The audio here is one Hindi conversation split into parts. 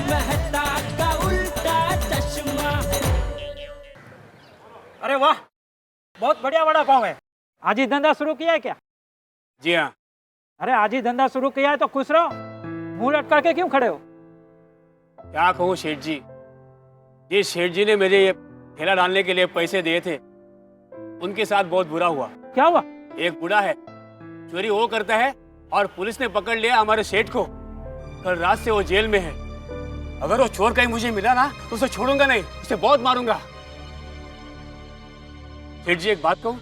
मेहता का उल्टा चश्मा। अरे वाह, बहुत बढ़िया वड़ा पाव है। आज ही धंधा शुरू किया है क्या? जी हाँ। अरे आज ही धंधा शुरू किया है तो खुश रहो, मुंह लटका के क्यों खड़े हो? क्या कहूँ सेठ जी, जिस सेठ जी ने मेरे ये ठेला डालने के लिए पैसे दिए थे उनके साथ बहुत बुरा हुआ। क्या हुआ? एक बूढ़ा है, चोरी वो करता है और पुलिस ने पकड़ लिया हमारे सेठ को। कल रात से वो जेल में है। अगर वो चोर कहीं मुझे मिला ना तो उसे छोड़ूंगा नहीं, उसे बहुत मारूंगा। सेठ जी एक बात कहूँ,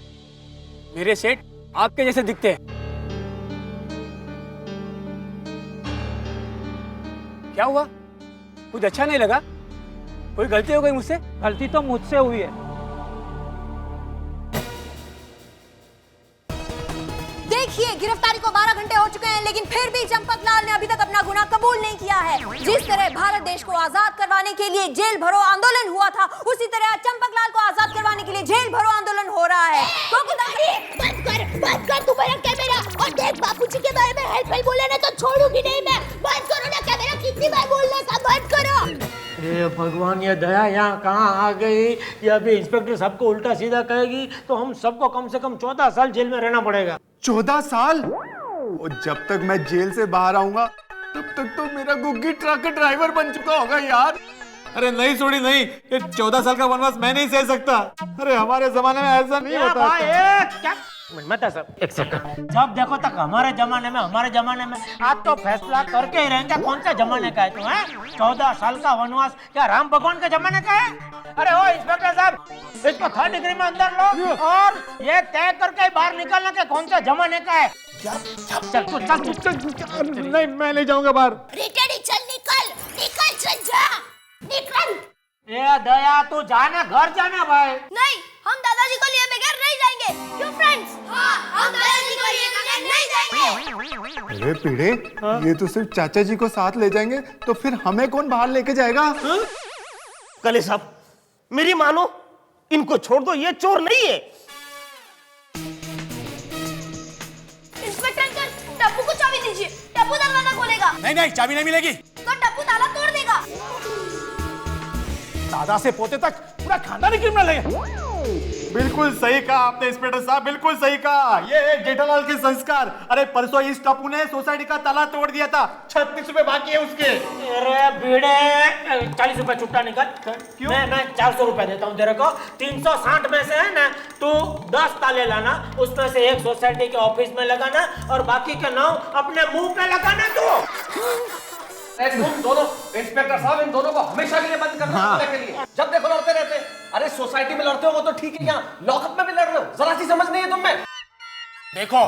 मेरे सेठ आपके जैसे दिखते हैं। क्या हुआ, कुछ अच्छा नहीं लगा? कोई गलती हो गई मुझसे? गलती तो मुझसे हुई है। देखिए, गिरफ्तारी को 12 घंटे हो चुके हैं, लेकिन फिर भी चंपक लाल ने अभी तक अपना गुनाह कबूल नहीं किया है। जिस तरह भारत देश को आजाद करवाने के लिए जेल भरो आंदोलन हुआ था, उसी तरह चंपक लाल को आजाद करवाने के लिए जेल भरो आंदोलन हो रहा है। बंद कर तू मेरा कैमरा, और देख बापूजी के बारे में हेल्प बोले ना तो छोड़ूंगी नहीं मैं। बंद करो ना कैमरा, कितनी बार बोलना था, बंद करो। हे भगवान, ये दया यहाँ कहाँ आ गई? ये अभी इंस्पेक्टर सबको उल्टा सीधा कहेगी तो हम सबको कम से कम 14 साल जेल में रहना पड़ेगा। 14 साल? और जब तक मैं जेल से बाहर आऊंगा तब तक तो मेरा गुग्गी ट्रक का ड्राइवर बन चुका होगा यार। अरे नहीं छोड़ी नहीं, ये 14 साल का वनवास मैं नहीं सह सकता। अरे हमारे जमाने में ऐसा नहीं होता। मत सर, एक सेकंड। जब देखो तक हमारे जमाने में आज तो फैसला करके ही रहेंगे कौन सा जमाने का है तू, हैं? 14 साल का वनवास क्या राम भगवान के जमाने का है? अरे ओ इंस्पेक्टर साहब, इसको 3rd डिग्री में अंदर लो और ये तय करके बाहर निकलना के कौन सा जमाने का है। चल। नहीं, मैं नहीं जाऊंगा बाहर। रिटेडी चल, निकल चल जा, निकल। ए दया, तू जाना, घर जाना भाई। नहीं, हम दादाजी को लिए बगैर नहीं जाएंगे। क्यों फ्रेंड्स? हाँ, हम दादाजी को लिए बगैर नहीं जाएंगे। अरे पीड़े, ये तो सिर्फ चाचा जी को साथ ले जाएंगे, तो फिर हमें कौन बाहर लेके जाएगा? कले साहब, मेरी मानो, इनको छोड़ दो, ये चोर नहीं है। इंस्पेक्टर अंकल, टप्पू को चाबी दीजिए, टप्पू दरवाजा खोलेगा। नहीं, चाबी नहीं मिलेगी। तो टप्पू ताला तोड़ देगा। दादा से पोते तक पूरा खानदानी क्रिमिनल है। बिल्कुल सही कहा आपने इंस्पेक्टर साहब, बिल्कुल सही कहा। ये है जेठालाल के संस्कार। अरे परसों इस टप्पू ने सोसाइटी का ताला तोड़ दिया था, 36 रुपए बाकी है उसके। अरे भिड़े, 40 रुपए छुट्टा निकल। क्यों? मैं 400 रुपए देता हूँ तेरे को। 360 में से है ना, तू 10 ताले लाना, उसमें से एक सोसाइटी के ऑफिस में लगाना और बाकी के 9 अपने मुंह पे लगाना। तू तुम दोनों इंस्पेक्टर साहब, इन दोनों को हमेशा के लिए बंद करना के लिए। जब देखो लड़ते रहते। अरे सोसाइटी में लड़ते हो वो तो ठीक है, यहाँ लॉकअप में भी लड़ रहे हो, जरा सी समझ नहीं है तुम में। देखो,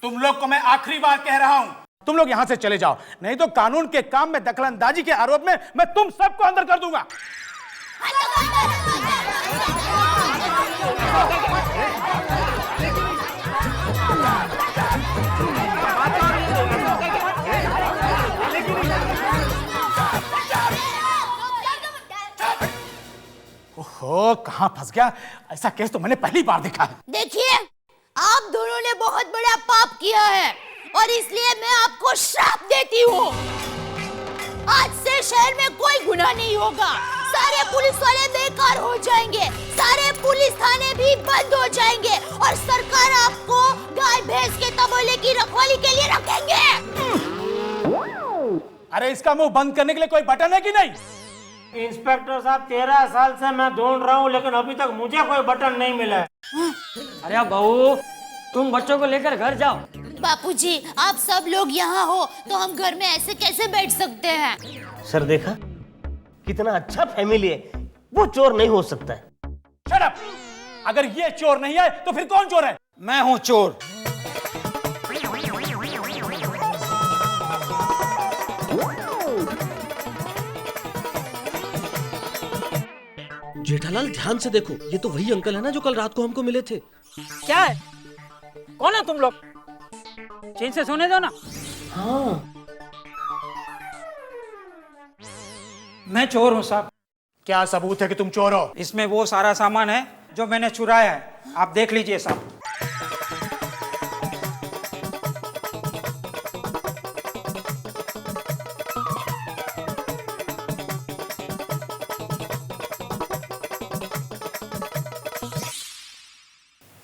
तुम लोग को मैं आखिरी बार कह रहा हूँ, तुम लोग यहाँ से चले जाओ, नहीं तो कानून के काम में दखलंदाजी के आरोप में मैं तुम सबको अंदर कर दूंगा। ओहो, कहाँ फंस गया? ऐसा केस तो मैंने पहली बार देखा है। देखिए, आप दोनों ने बहुत बड़ा पाप किया है और इसलिए मैं आपको श्राप देती हूँ। आज से शहर में कोई गुनाह नहीं होगा, सारे पुलिस वाले बेकार हो जाएंगे, सारे पुलिस थाने भी बंद हो जाएंगे और सरकार आपको गाय भैंस के तबेले की रखवाली के लिए रखेंगे। अरे इसका मुंह बंद करने के लिए कोई बटन है कि नहीं? इंस्पेक्टर साहब, 13 साल से मैं ढूंढ रहा हूँ, लेकिन अभी तक मुझे कोई बटन नहीं मिला है। अरे बहू, तुम बच्चों को लेकर घर जाओ। बापूजी, आप सब लोग यहाँ हो तो हम घर में ऐसे कैसे बैठ सकते हैं? सर देखा, कितना अच्छा फैमिली है, वो चोर नहीं हो सकता है। Shut up! अगर ये चोर नहीं है तो फिर कौन चोर है? मैं हूँ चोर। जेठालाल, ध्यान से देखो, ये तो वही अंकल है ना जो कल रात को हमको मिले थे। क्या है? कौन है तुम लोग? चैन से सोने दो ना। हाँ, मैं चोर हूँ साहब। क्या सबूत है कि तुम चोर हो? इसमें वो सारा सामान है जो मैंने चुराया है, आप देख लीजिए साहब।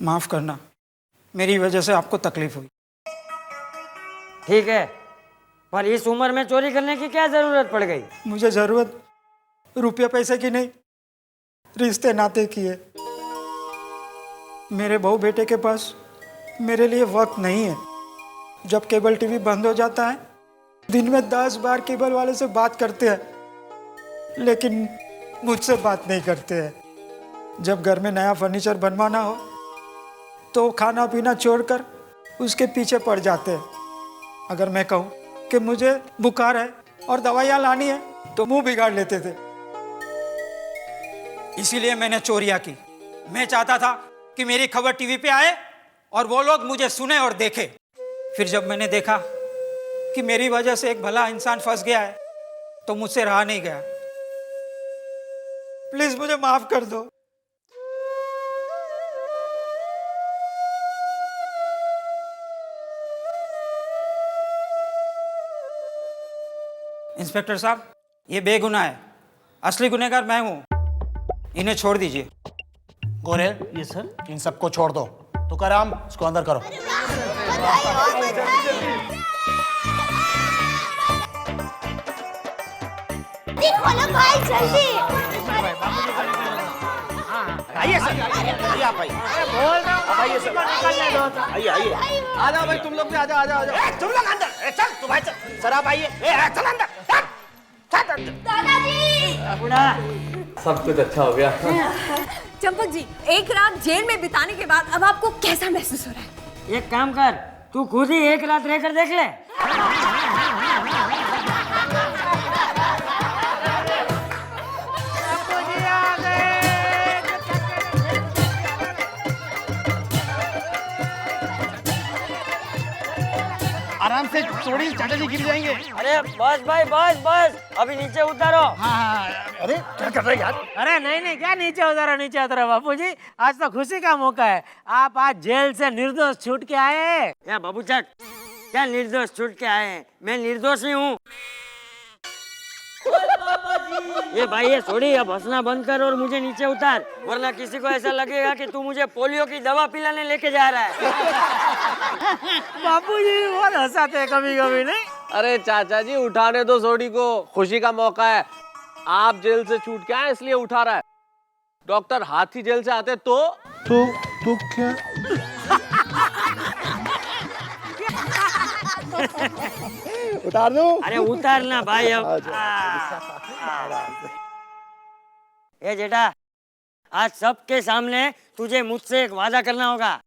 माफ करना, मेरी वजह से आपको तकलीफ हुई। ठीक है, पर इस उम्र में चोरी करने की क्या जरूरत पड़ गई? मुझे जरूरत रुपये पैसे की नहीं, रिश्ते नाते की है। मेरे बहू बेटे के पास मेरे लिए वक्त नहीं है। जब केबल टीवी बंद हो जाता है, दिन में 10 बार केबल वाले से बात करते हैं, लेकिन मुझसे बात नहीं करते हैं। जब घर में नया फर्नीचर बनवाना हो तो खाना पीना छोड़कर उसके पीछे पड़ जाते हैं। अगर मैं कहूँ कि मुझे बुखार है और दवाइयाँ लानी है तो मुंह बिगाड़ लेते थे। इसीलिए मैंने चोरियां की। मैं चाहता था कि मेरी खबर टीवी पे आए और वो लोग मुझे सुने और देखे। फिर जब मैंने देखा कि मेरी वजह से एक भला इंसान फंस गया है तो मुझसे रहा नहीं गया। प्लीज मुझे माफ कर दो। इंस्पेक्टर साहब, ये बेगुनाह है, असली गुनहगार मैं हूं, इन्हें छोड़ दीजिए। गोरे, ये सर, इन सबको छोड़ दो। तुकाराम, इसको अंदर करो। खोलो भाई जल्दी। आइए सर, आइए आप आइए। बोल रहा हूँ, आइए सर, निकलने दो तो। आइए आइए, आ जाओ भाई तुम लोग भी, आ जाओ आ जाओ आ जाओ। तुम लोग अंदर, चल तू भाई चल। सर आप आइए, चल अंदर, चल। दादाजी। सब कुछ अच्छा हो गया। चंपक जी, एक रात जेल में बिताने के बाद अब आपको कैसा महसूस हो रहा है? एक काम कर, तू खुद ही एक रात रहकर देख ले। आराम से, थोड़ी चाचा जी गिर जाएंगे। अरे बस भाई, बस बस, अभी नीचे उतारो। हाँ, अरे क्या कर रहे यार? अरे नहीं, क्या नीचे उतरो बापू जी, आज तो खुशी का मौका है। आप आज जेल से निर्दोष छूट के आए हैं। क्या बाबू चक, क्या निर्दोष छूट के आए हैं? मैं निर्दोष ही हूँ। ये भाई, ये छोड़ी, अब हंसना बंद कर और मुझे नीचे उतार, वरना किसी को ऐसा लगेगा कि तू मुझे पोलियो की दवा पिलाने लेके जा रहा है। बापू जी बहुत हंसाते हैं कभी कभी, नहीं? अरे चाचा जी, उठाने दो सोडी को, खुशी का मौका है। आप जेल से छूट के आए इसलिए उठा रहा है। डॉक्टर हाथी जेल से आते तो क्या? उतार दूं? अरे उतारना भाई अब। ये जेठा, आज सबके सामने तुझे मुझसे एक वादा करना होगा।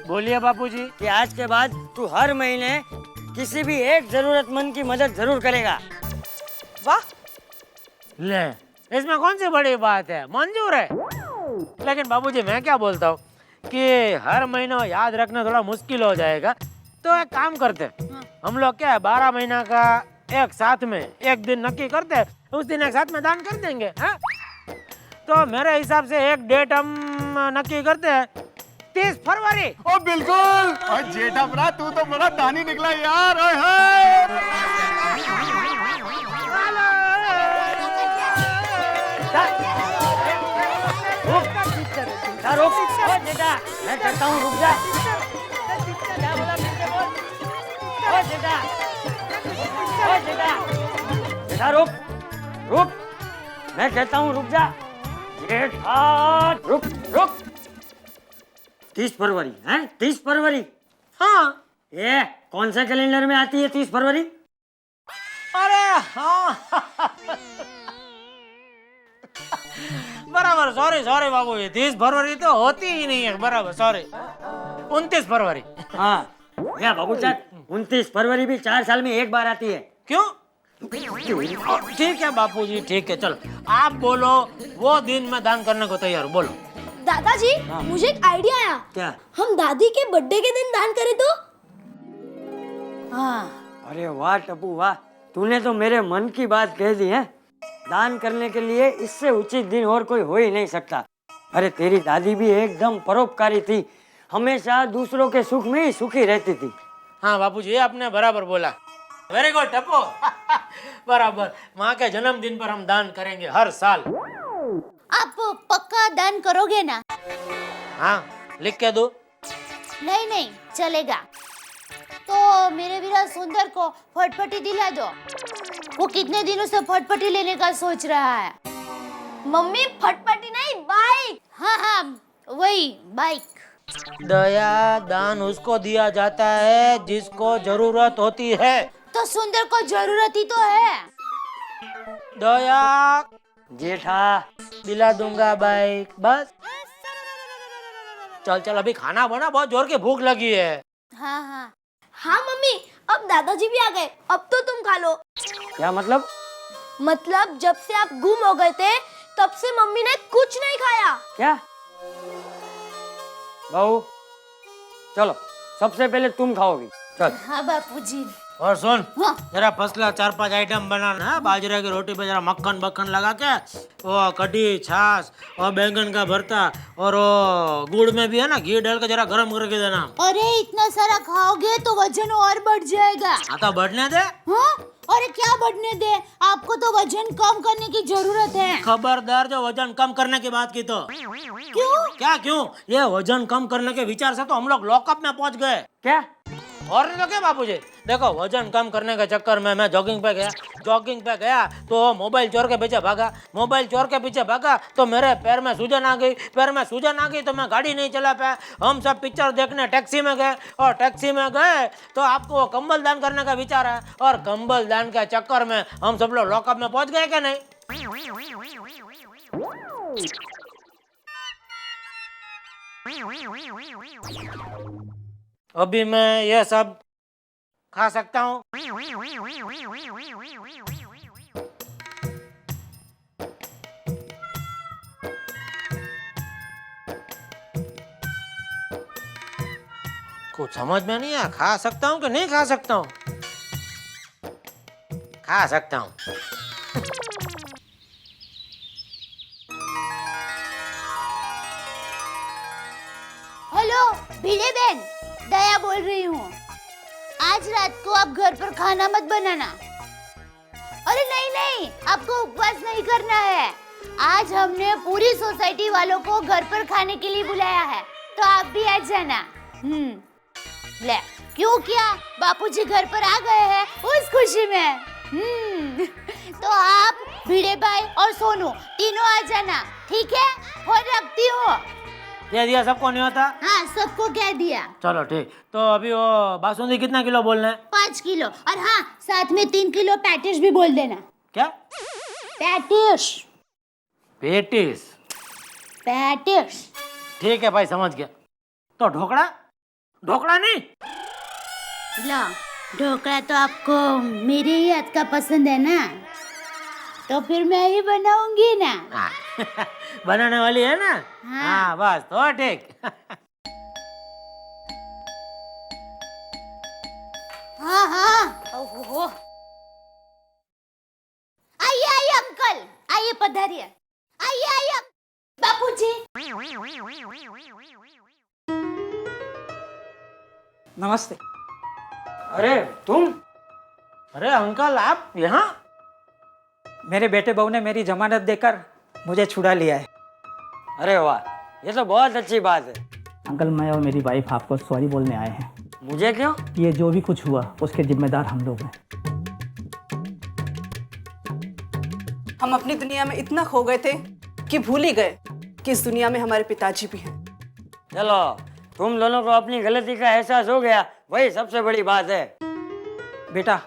बोलिए बापू जी। कि आज के बाद तू हर महीने किसी भी एक जरूरतमंद की मदद जरूर करेगा। वाह, ले, इसमें कौन सी बड़ी बात है, मंजूर है। लेकिन बाबूजी मैं क्या बोलता हूँ कि हर महीना याद रखना थोड़ा मुश्किल हो जाएगा, तो एक काम करते, हम लोग क्या है 12 महीना का एक साथ में एक दिन नक्की करते हैं, उस दिन एक साथ में दान कर देंगे। हाँ? तो मेरे हिसाब से एक डेट हम नक्की करते हैं, 30 फरवरी। ओ बिल्कुल, और जेठा बड़ा, तू तो बड़ा दानी निकला यार। ओए हाय। रुक जेठा, मैं करता हूँ, रुक जा। क्या बोला फिर से बोल। ओ जेठा, ओ जेठा, जेठा रुक, रुक, मैं कहता हूँ रुक जा। जेठा रुक, रुक। 30 फरवरी है? 30 फरवरी? हाँ। ये कौन से कैलेंडर में आती है 30 फरवरी? अरे हाँ बराबर, सॉरी बाबू, ये 30 फरवरी तो होती ही नहीं है। बराबर, सॉरी, 29 फरवरी। हाँ क्या बाबू चक, 29 फरवरी भी 4 साल में एक बार आती है। क्यों? ठीक है बापू जी, ठीक है, चलो आप बोलो, वो दिन मैं दान करने को तैयार हूँ, बोलो। दादाजी, मुझे एक आइडिया आया। क्या? हम दादी के बर्थडे के दिन दान करें तो? हाँ, अरे वाह टप्पू वाह, तूने तो मेरे मन की बात कह दी है। दान करने के लिए इससे उचित दिन और कोई हो ही नहीं सकता। अरे तेरी दादी भी एकदम परोपकारी थी, हमेशा दूसरों के सुख में ही सुखी रहती थी। हाँ बापूजी, ये आपने बराबर बोला। Very good Tappu. बराबर, माँ के जन्मदिन पर हम दान करेंगे हर साल। आप पक्का दान करोगे ना? हाँ लिख के दो। नहीं नहीं चलेगा। तो मेरे वीरा सुंदर को फटफटी दिला दो। वो कितने दिनों से फटफटी लेने का सोच रहा है। मम्मी फटफटी नहीं, बाइक। हाँ हाँ वही बाइक। दया दान उसको दिया जाता है जिसको जरूरत होती है। तो सुंदर को जरूरत ही तो है। दया जेठा दिला दूंगा बाइक। बस चल चल अभी खाना बना, बहुत जोर की भूख लगी है। हाँ हाँ हाँ मम्मी, अब दादाजी भी आ गए, अब तो तुम खा लो। क्या मतलब? मतलब जब से आप गुम हो गए थे तब से मम्मी ने कुछ नहीं खाया। क्या? बहू चलो, सबसे पहले तुम खाओगी। चल। हाँ बापूजी। और सुन, हाँ। जरा फसला 4-5 आइटम बनाना है। बाजरे की रोटी पे जरा मक्खन बक्खन लगा के, वो कढ़ी छाछ और बैंगन का भरता, और वो गुड़ में भी है ना घी डाल के जरा गरम करके देना। अरे इतना सारा खाओगे तो वजन और बढ़ जाएगा। हाँ तो बढ़ने दे। हाँ? अरे क्या बढ़ने दे, आपको तो वजन कम करने की जरूरत है। खबरदार जो वजन कम करने की बात की तो। क्यों? क्या क्यों? ये वजन कम करने के विचार से तो हम लोग लॉकअप में पहुंच गए। क्या? और नहीं तो क्या बापूजी। देखो वजन कम करने के चक्कर में मैं जॉगिंग पे गया तो मोबाइल चोर के पीछे भागा तो मेरे पैर में सूजन आ गई तो मैं गाड़ी नहीं चला पाया। हम सब पिक्चर देखने टैक्सी में गए, और टैक्सी में गए तो आपको वो कंबल दान करने का विचार है, और कंबल दान के चक्कर में हम सब लोग लॉकअप में पहुंच गए क्या नहीं? अभी मैं ये सब खा सकता हूँ? कुछ समझ में नहीं आया, खा सकता हूँ कि नहीं खा सकता हूँ? खा सकता हूँ। हेलो भिड़े बहन, दया बोल रही हूँ। आज रात को आप घर पर खाना मत बनाना। अरे नहीं नहीं, आपको उपवास नहीं करना है। आज हमने पूरी सोसाइटी वालों को घर पर खाने के लिए बुलाया है, तो आप भी आ जाना। ले क्यों किया, बापूजी घर पर आ गए हैं उस खुशी में। तो आप भिड़े भाई और सोनू तीनों आ जाना, ठीक है? और रखती हूँ। कह दिया सबको नहीं होता? हाँ सबको कह दिया। चलो ठीक। तो अभी वो बासुंदी कितना किलो बोलना है? 5 किलो, और हाँ साथ में 3 किलो पैटिस भी बोल देना। क्या? पैटिस। पेटिस? पैटिस। ठीक है भाई, समझ गया। तो ढोकड़ा? ढोकड़ा नहीं? लो ढोकला तो आपको मेरे ही हाथ का पसंद है ना, तो फिर मैं ही बनाऊंगी ना। बनाने वाली है ना? हाँ। हाँ बस तो ठीक। हाँ हाँ। ओहो। आइए आइए अंकल, आइए पधारिए। आइए आइए बापूजी। नमस्ते। अरे तुम? अरे अंकल आप यहाँ? मेरे बेटे बहू ने मेरी जमानत देकर मुझे छुड़ा लिया है। अरे वाह, ये तो बहुत अच्छी बात है। अंकल मैं और मेरी वाइफ आपको सॉरी बोलने आए हैं। मुझे क्यों? ये जो भी कुछ हुआ उसके जिम्मेदार हम लोग हैं। हम अपनी दुनिया में इतना खो गए थे कि भूल ही गए कि इस दुनिया में हमारे पिताजी भी हैं। चलो, तुम दोनों को अपनी गलती का एहसास हो गया, वही सबसे बड़ी बात है। बेटा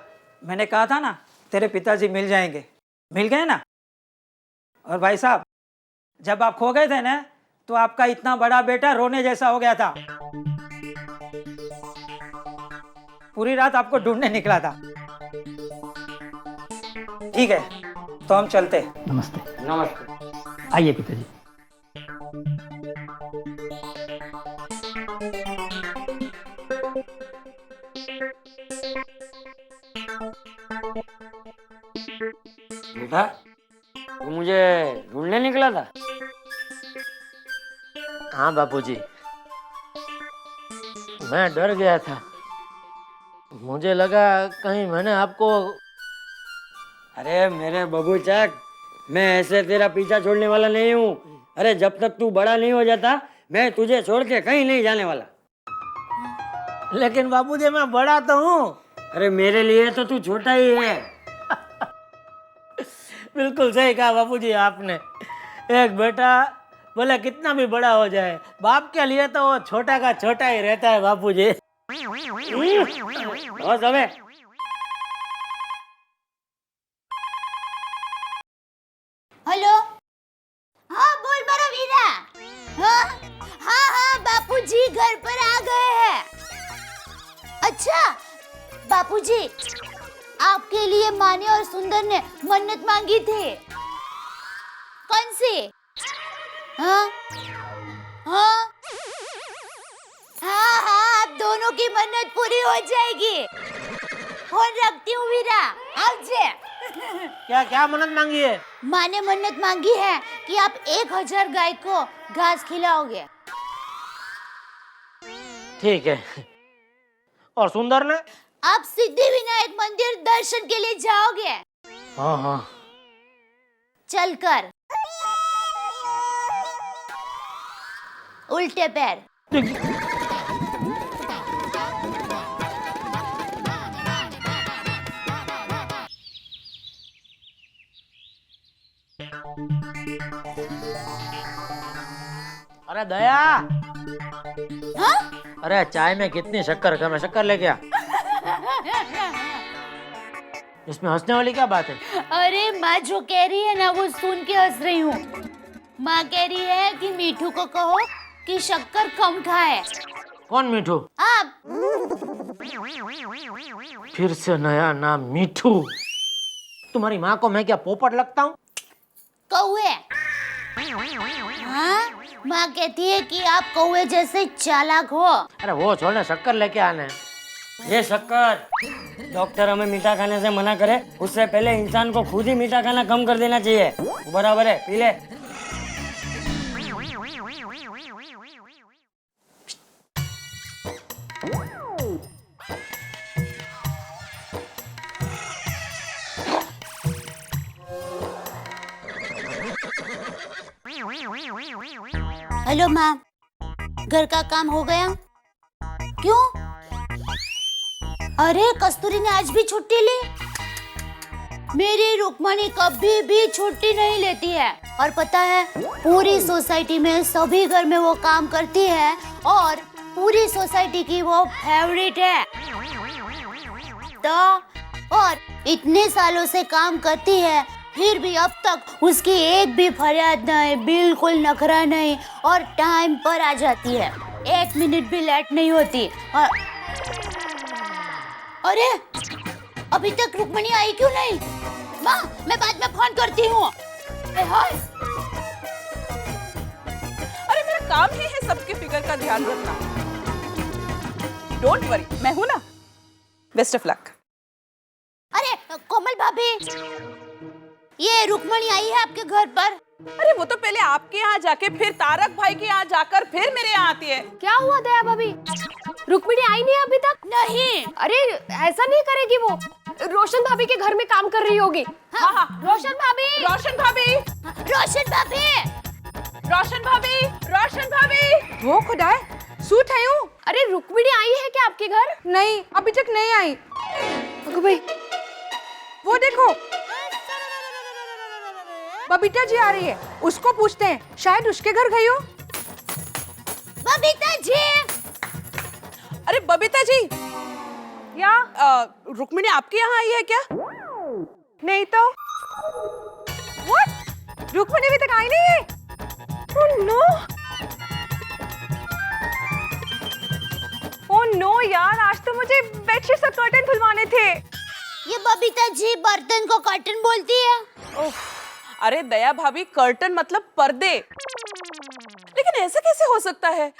मैंने कहा था ना तेरे पिताजी मिल जाएंगे, मिल गए ना। और भाई साहब जब आप खो गए थे ना तो आपका इतना बड़ा बेटा रोने जैसा हो गया था, पूरी रात आपको ढूंढने निकला था। ठीक है तो हम चलते। नमस्ते। नमस्ते। आइए पिताजी। बेटा तू मुझे ढूंढने निकला था? हाँ बापूजी, मैं डर गया था। मुझे लगा कहीं मैंने आपको। अरे मेरे बबूचक, मैं ऐसे तेरा पीछा छोड़ने वाला नहीं हूँ। अरे जब तक तू बड़ा नहीं हो जाता मैं तुझे छोड़ के कहीं नहीं जाने वाला। लेकिन बापूजी मैं बड़ा तो हूँ। अरे मेरे लिए तो तू छोटा ही है। बिल्कुल सही कहा बापूजी आपने। एक बेटा बोले कितना भी बड़ा हो जाए, बाप के लिए तो वो छोटा का छोटा ही रहता है बापूजी। बस अबे। हेलो, हाँ बोल मारा वीरा। हाँ हाँ हाँ बापूजी घर पर आ गए हैं। अच्छा बापूजी, आपके लिए माने और सुंदर ने मन्नत मांगी थी। कौन सी? हाँ हाँ हाँ हाँ, आप दोनों की मन्नत पूरी हो जाएगी। फोन रखती हूँ वीरा, आप जे। क्या क्या मन्नत मांगी है? माँ ने मन्नत मांगी है कि आप 1000 गाय को घास खिलाओगे। ठीक है। और सुंदर ने? आप सिद्धिविनायक मंदिर दर्शन के लिए जाओगे। हाँ हाँ। चलकर उल्टे पैर। अरे दया। हाँ? अरे चाय में कितनी शक्कर कम है, शक्कर लेके आ। इसमें हंसने वाली क्या बात है? अरे माँ जो कह रही है ना वो सुन के हंस रही हूँ। माँ कह रही है कि मीठू को कहो कि शक्कर कम खाए। कौन मीठू? आप। फिर से नया नाम मीठू। तुम्हारी माँ को मैं क्या पोपट लगता हूँ? कौवे। हाँ? माँ कहती है कि आप कौवे जैसे चालाक हो। अरे वो छोड़ना, शक्कर लेके आने। ये शक्कर, डॉक्टर हमें मीठा खाने से मना करे उससे पहले इंसान को खुद ही मीठा खाना कम कर देना चाहिए। बराबर है, पी ले। हेलो माँ, घर का काम हो गया? क्यों? अरे कस्तूरी ने आज भी छुट्टी ली। मेरी रुक्मणी कभी भी छुट्टी नहीं लेती है और पता है पूरी सोसाइटी में सभी घर में वो काम करती है और पूरी सोसाइटी की वो फेवरेट है। तो और इतने सालों से काम करती है फिर भी अब तक उसकी एक भी फरियाद नहीं, बिल्कुल नखरा नहीं और टाइम पर आ जाती है। 1 मिनट भी लेट नहीं होती। और अरे अभी तक रुक्मणी आई क्यों नहीं? माँ मैं बाद में फोन करती हूँ। अरे मेरा काम ही है सबके फिगर का ध्यान रखना। डोंट वरी, मैं हूं ना। Best of luck. अरे कोमल भाभी, ये रुक्मणी आई है आपके घर पर? अरे वो तो पहले आपके यहाँ जाके फिर तारक भाई के यहाँ जाकर फिर मेरे यहाँ आती है। क्या हुआ दया भाभी? रुक्मिणी आई नहीं अभी तक? नहीं। अरे ऐसा नहीं करेगी वो, रोशन भाभी के घर में काम कर रही होगी। हाँ हाँ, रोशन भाभी, रोशन भाभी, रोशन भाभी, रोशन भाभी, रोशन भाभी। वो खुदा है, सूट है हूँ। अरे रुक्मिणी आई है क्या आपके घर? नहीं, अभी तक नहीं आई। अगो भाई, वो देखो बबीता जी आ रही है, उसको पूछते हैं, शायद उसके घर गई हो। बबीता जी। अरे बबीता जी, या रुक्मिणी आपके यहाँ आई है क्या? नहीं तो। What? रुक्मिणी अभी तक आई नहीं है? Oh no! Oh no यार, आज तो मुझे बेडशीट से कर्टन धुलवाने थे। ये बबीता जी बर्तन को कर्टन बोलती है। अरे दया भाभी, कर्टन मतलब पर्दे। लेकिन ऐसा कैसे हो सकता है?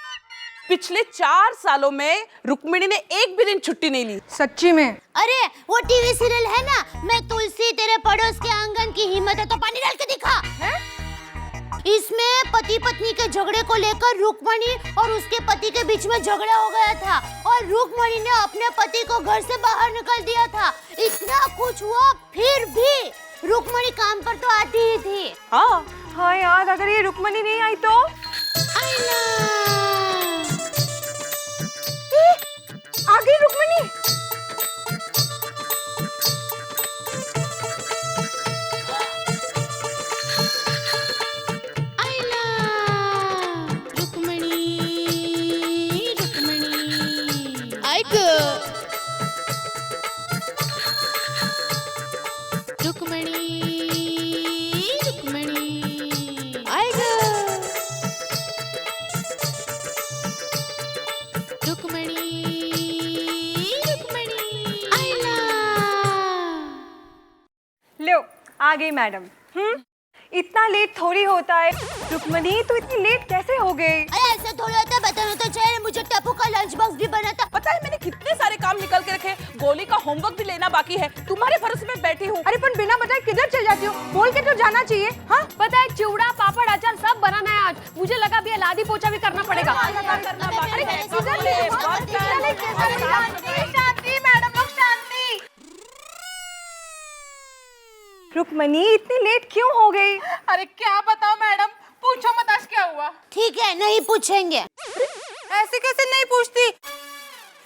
पिछले 4 सालों में रुक्मिणी ने एक भी दिन छुट्टी नहीं ली। सच्ची में? अरे वो टीवी सीरियल है ना, मैं तुलसी तेरे पड़ोस के आंगन की हिम्मत है तो पानी डाल के दिखा। है? इसमें पति पत्नी के झगड़े को लेकर रुक्मणी और उसके पति के बीच में झगड़ा हो गया था और रुक्मणी ने अपने पति को घर से बाहर निकाल दिया था। इतना कुछ हुआ फिर भी रुक्मणी काम पर तो आती ही थी। हाँ हाँ यार, अगर ये रुक्मणी नहीं आई तो आ गई रुक्मिणी। लो आ गई मैडम। इतना लेट थोड़ी होता है। रुक्मणी तू इतनी लेट कैसे हो गई? अरे ऐसा थोड़ी होता है, बताना तो चाहिए। मुझे टप्पू का लंच बॉक्स भी बना था। पता है मैंने कितने सारे काम निकल के रखे, गोली का होमवर्क भी लेना बाकी है, तुम्हारे भरोसे में बैठी हूँ। अरे पर बिना बताए किधर चल जाती हो? बोल के तो जाना चाहिए। हाँ पता है चिवड़ा पापड़ अचार सब बनाना है आज। मुझे लगा अभी लादी पोछा भी करना पड़ेगा। रुक्मणी इतनी लेट क्यों हो गई? अरे क्या बताओ मैडम, पूछो मत आज क्या हुआ। ठीक है, नहीं पूछेंगे। ऐसे कैसे नहीं पूछती,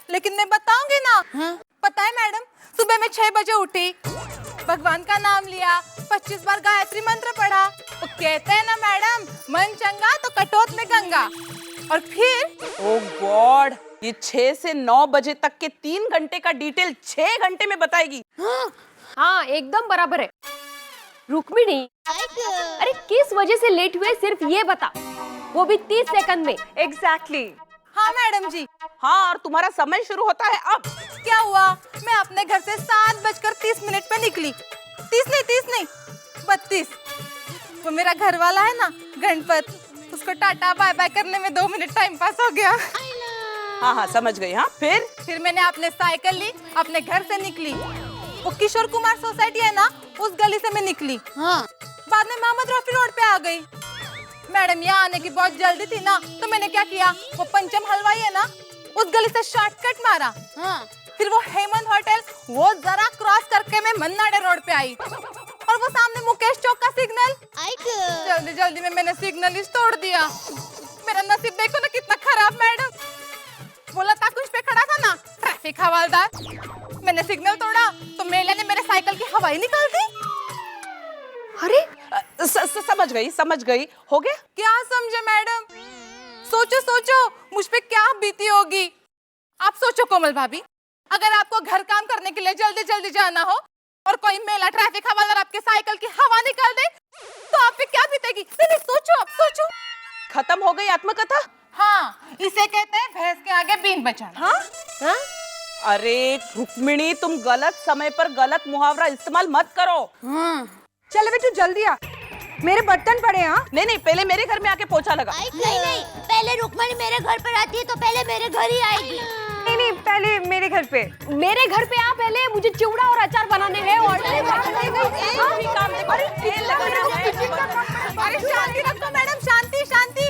लेकिन मैं बताऊंगी ना। पता है मैडम, सुबह में 6 बजे उठी, भगवान का नाम लिया, 25 बार गायत्री मंत्र पढ़ा। वो कहते हैं ना मैडम, मन चंगा तो कटोत में गंगा। और फिर ओ गॉड, ये 6 से 9 बजे तक के 3 घंटे का डिटेल 6 घंटे में बताएगी। हाँ एकदम बराबर है। रुक्मिणी अरे किस वजह से लेट हुए सिर्फ ये बता, वो भी 30 सेकंड में। एग्जैक्टली। हाँ मैडम जी। हाँ, और तुम्हारा समय शुरू होता है अब। क्या हुआ, मैं अपने घर से 7:30 पे निकली। 30 नहीं 32। वो मेरा घर वाला है ना गणपत, उसको टाटा बाय बाय करने में 2 मिनट टाइम पास हो गया। हाँ समझ गई। हाँ फिर मैंने अपने साइकिल ली, अपने घर से निकली। वो किशोर कुमार सोसाइटी है ना, उस गली से मैं निकली। बाद में मोहम्मद रफी रोड पे आ गई। मैडम यहाँ आने की बहुत जल्दी थी ना, तो मैंने क्या किया, वो पंचम हलवाई है ना, उस गली से शॉर्टकट मारा। फिर वो हेमंत होटल, वो जरा क्रॉस करके मैं मन्नाडे रोड पे आई। और वो सामने मुकेश चौक का सिग्नल। जल्दी में मैंने सिग्नल तोड़ दिया। मेरा नसीब देखो ना कितना खराब मैडम। वो लता कुछ पे खड़ा था ना ट्रैफिक हवालदार, मैंने सिग्नल तोड़ा तो मेले ने मेरे साइकिल की हवा ही निकाल दी। अरे समझ गई। हो गया? क्या समझे मैडम? सोचो मुझ पे क्या बीती होगी। आप सोचो कोमल भाभी, अगर आपको घर काम करने के लिए जल्दी जाना हो और कोई मेला ट्रैफिक हवालदार आपके साइकिल की हवा निकाल दे, तो आप पे क्या बीतेगी? नहीं सोचो। खत्म हो गई आत्मकथा। हाँ, इसे कहते हैं भैंस के आगे बीन बचाना। हाँ? अरे रुक्मिणी, तुम गलत समय पर गलत मुहावरा इस्तेमाल मत करो। चल बेटू जल्दी आ, मेरे बर्तन पड़े। हाँ नहीं, पहले मेरे घर में आके पोछा लगा। नहीं, पहले रुक्मिणी मेरे घर पर आती है तो पहले मेरे घर ही आएगी। नहीं पहले मेरे घर पे आ। पहले मुझे चिवड़ा और अचार बनाने हैं। और अरे शांति रखो मैडम, शांति।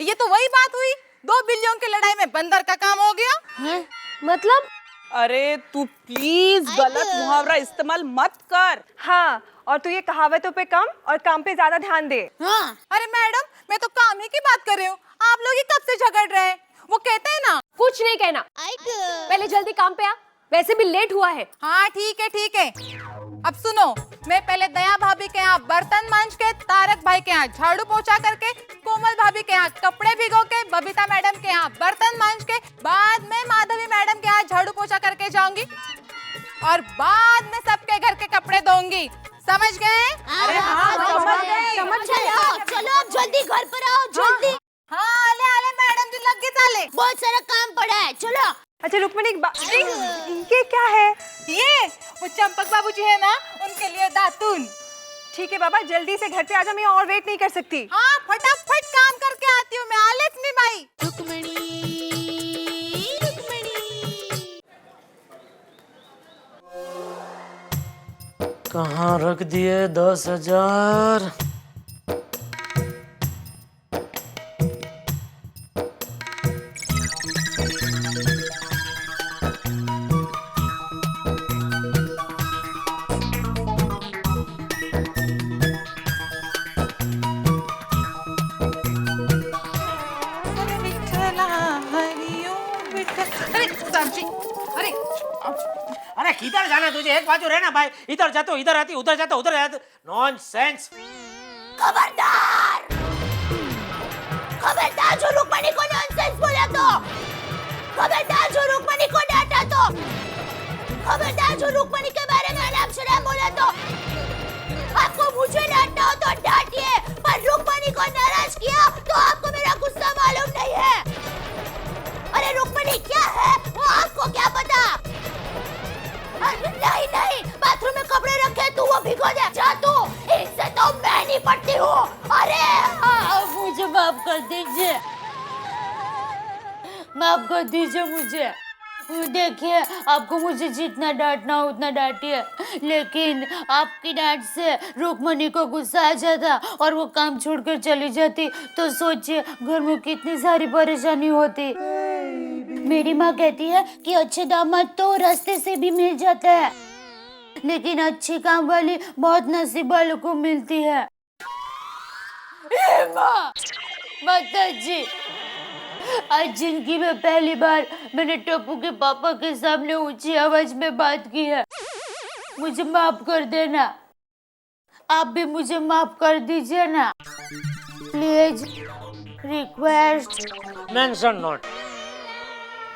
ये तो वही बात हुई, 2 बिल्लियों की लड़ाई में बंदर का काम हो गया। मतलब? अरे तू प्लीज गलत मुहावरा इस्तेमाल मत कर। हाँ, और तू ये कहावतों पे कम और काम पे ज्यादा ध्यान दे। अरे मैडम, मैं तो काम ही की बात कर रही हूँ, आप लोग ही कब से झगड़ रहे हैं। वो कहते हैं ना, कुछ नहीं कहना, पहले जल्दी काम पे आ, वैसे भी लेट हुआ है। हाँ ठीक है। अब सुनो, मैं पहले दया भाभी के यहाँ बर्तन मांज के, तारक भाई के यहाँ झाड़ू पोछा करके, कोमल भाभी के यहाँ कपड़े भिगो के, बबीता मैडम के यहाँ बर्तन मांज के, बाद में माधवी मैडम के यहाँ झाड़ू पोछा करके जाऊंगी और बाद में सबके घर के कपड़े धोऊंगी। समझ गए? अरे हाँ, समझ गए। चलो अब जल्दी घर पर आओ, जल्दी। हाँ आले मैडम जी, लग गए साले। बहुत सारा काम पड़ा है, चलो। अच्छा रुक्मिणी, ये क्या है? ये वो चंपक बाबूजी है ना, उनके लिए दातून। ठीक है बाबा, जल्दी से घर पे आ जा, मैं और वेट नहीं कर सकती। हाँ फटाफट काम करके आती हूँ मैं, आलस नहीं भाई। कहाँ रख दिए 10,000? अरे किधर जाना तुझे? एक बाजू रहना भाई, इधर जाते इधर आती, उधर जाते उधर जाते। नॉनसेंस। खबरदार, खबरदार जो रुक्मणी को नॉनसेंस बोला तो, खबरदार जो रुक्मणी को डांटा तो, खबरदार जो रुक्मणी के बारे में अनाप शनाप बोला तो। आपको मुझे डांटना हो तो डांटिए, पर रुक्मणी को नाराज किया तो आपको मेरा गुस्सा मालूम नहीं है। अरे रुक्मणी क्या है वो आपको क्या पता? नहीं नहीं, बाथरूम में कपड़े रखे तू वो भिगो दे, जा तू, इससे तो मैं नहीं पड़ती हूँ। अरे मुझे माफ कर दीजिए, माफ कर दीजिए मुझे। देखिए आपको मुझे जितना डांटना हो उतना डांटिए, लेकिन आपकी डांट से रुक्मणी को गुस्सा आ जाता और वो काम छोड़कर चली जाती तो सोचिए घर में कितनी सारी परेशानी होती। मेरी माँ कहती है कि अच्छे दामाद तो रास्ते से भी मिल जाता है, लेकिन अच्छी काम वाली बहुत नसीब वालों को मिलती है। माँ, माता जी, आज जिंदगी में पहली बार मैंने टप्पू के पापा के सामने ऊंची आवाज में बात की है। मुझे माफ कर देना, आप भी मुझे माफ कर दीजिए ना, प्लीज, रिक्वेस्ट। Mention note.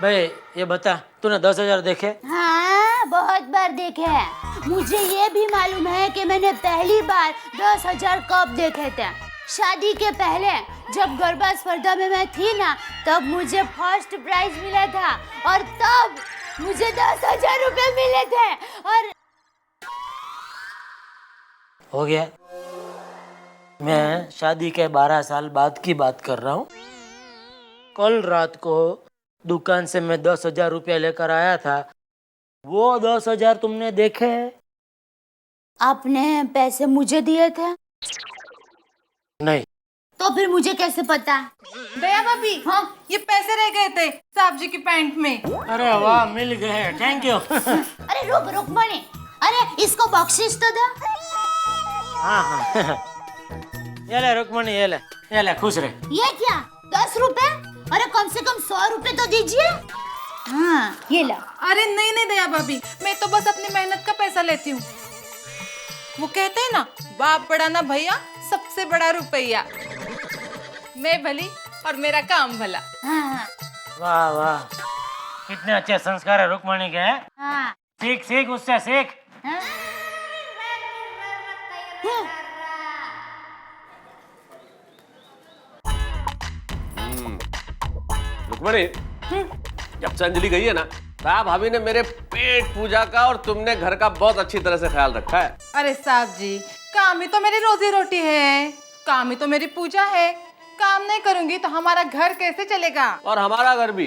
भाई ये बता, तूने 10,000 देखे? हाँ, बहुत बार देखे हैं। मुझे ये भी मालूम है कि मैंने पहली बार 10,000 कब देखे थे। शादी के पहले जब गरबा स्पर्धा में मैं थी ना, तब मुझे फर्स्ट प्राइज मिला था और तब मुझे 10,000 रुपए मिले थे। और हो गया। मैं शादी के 12 साल बाद की बात कर रहा हूँ। कल रात को दुकान से मैं 10,000 रुपया लेकर आया था, वो 10,000 तुमने देखे? आपने पैसे मुझे दिए थे? नहीं। तो फिर मुझे कैसे पता? दया भाभी, हाँ, ये पैसे रह गए थे साहब जी की पैंट में। अरे वाह, मिल गए, थैंक यू। अरे रुक्मणी, अरे इसको बख्शिश तो दो। हाँ हाँ, ये ले रुक्मणी, ये ले, खुश रहे। ये क्या, 10 रुपए? अरे कम से कम 100 रुपए तो दीजिए। हाँ, ये ला। अरे नहीं नहीं दया भाभी, मैं तो बस अपनी मेहनत का पैसा लेती हूँ। वो कहते हैं ना, बाप बड़ा ना भैया, सबसे बड़ा रुपया। मैं भली और मेरा काम भला। हाँ। वाह वाह, कितने अच्छे संस्कार है रुक्मणी के। हाँ। सीख सीख उससे सीख। हाँ? रुक्मणी, जब से अंजलि गई है ना, भाभी ने मेरे पेट पूजा का और तुमने घर का बहुत अच्छी तरह से ख्याल रखा है। अरे साहब जी, काम ही तो मेरी रोजी रोटी है, काम ही तो मेरी पूजा है। काम नहीं करूंगी तो हमारा घर कैसे चलेगा? और हमारा घर भी।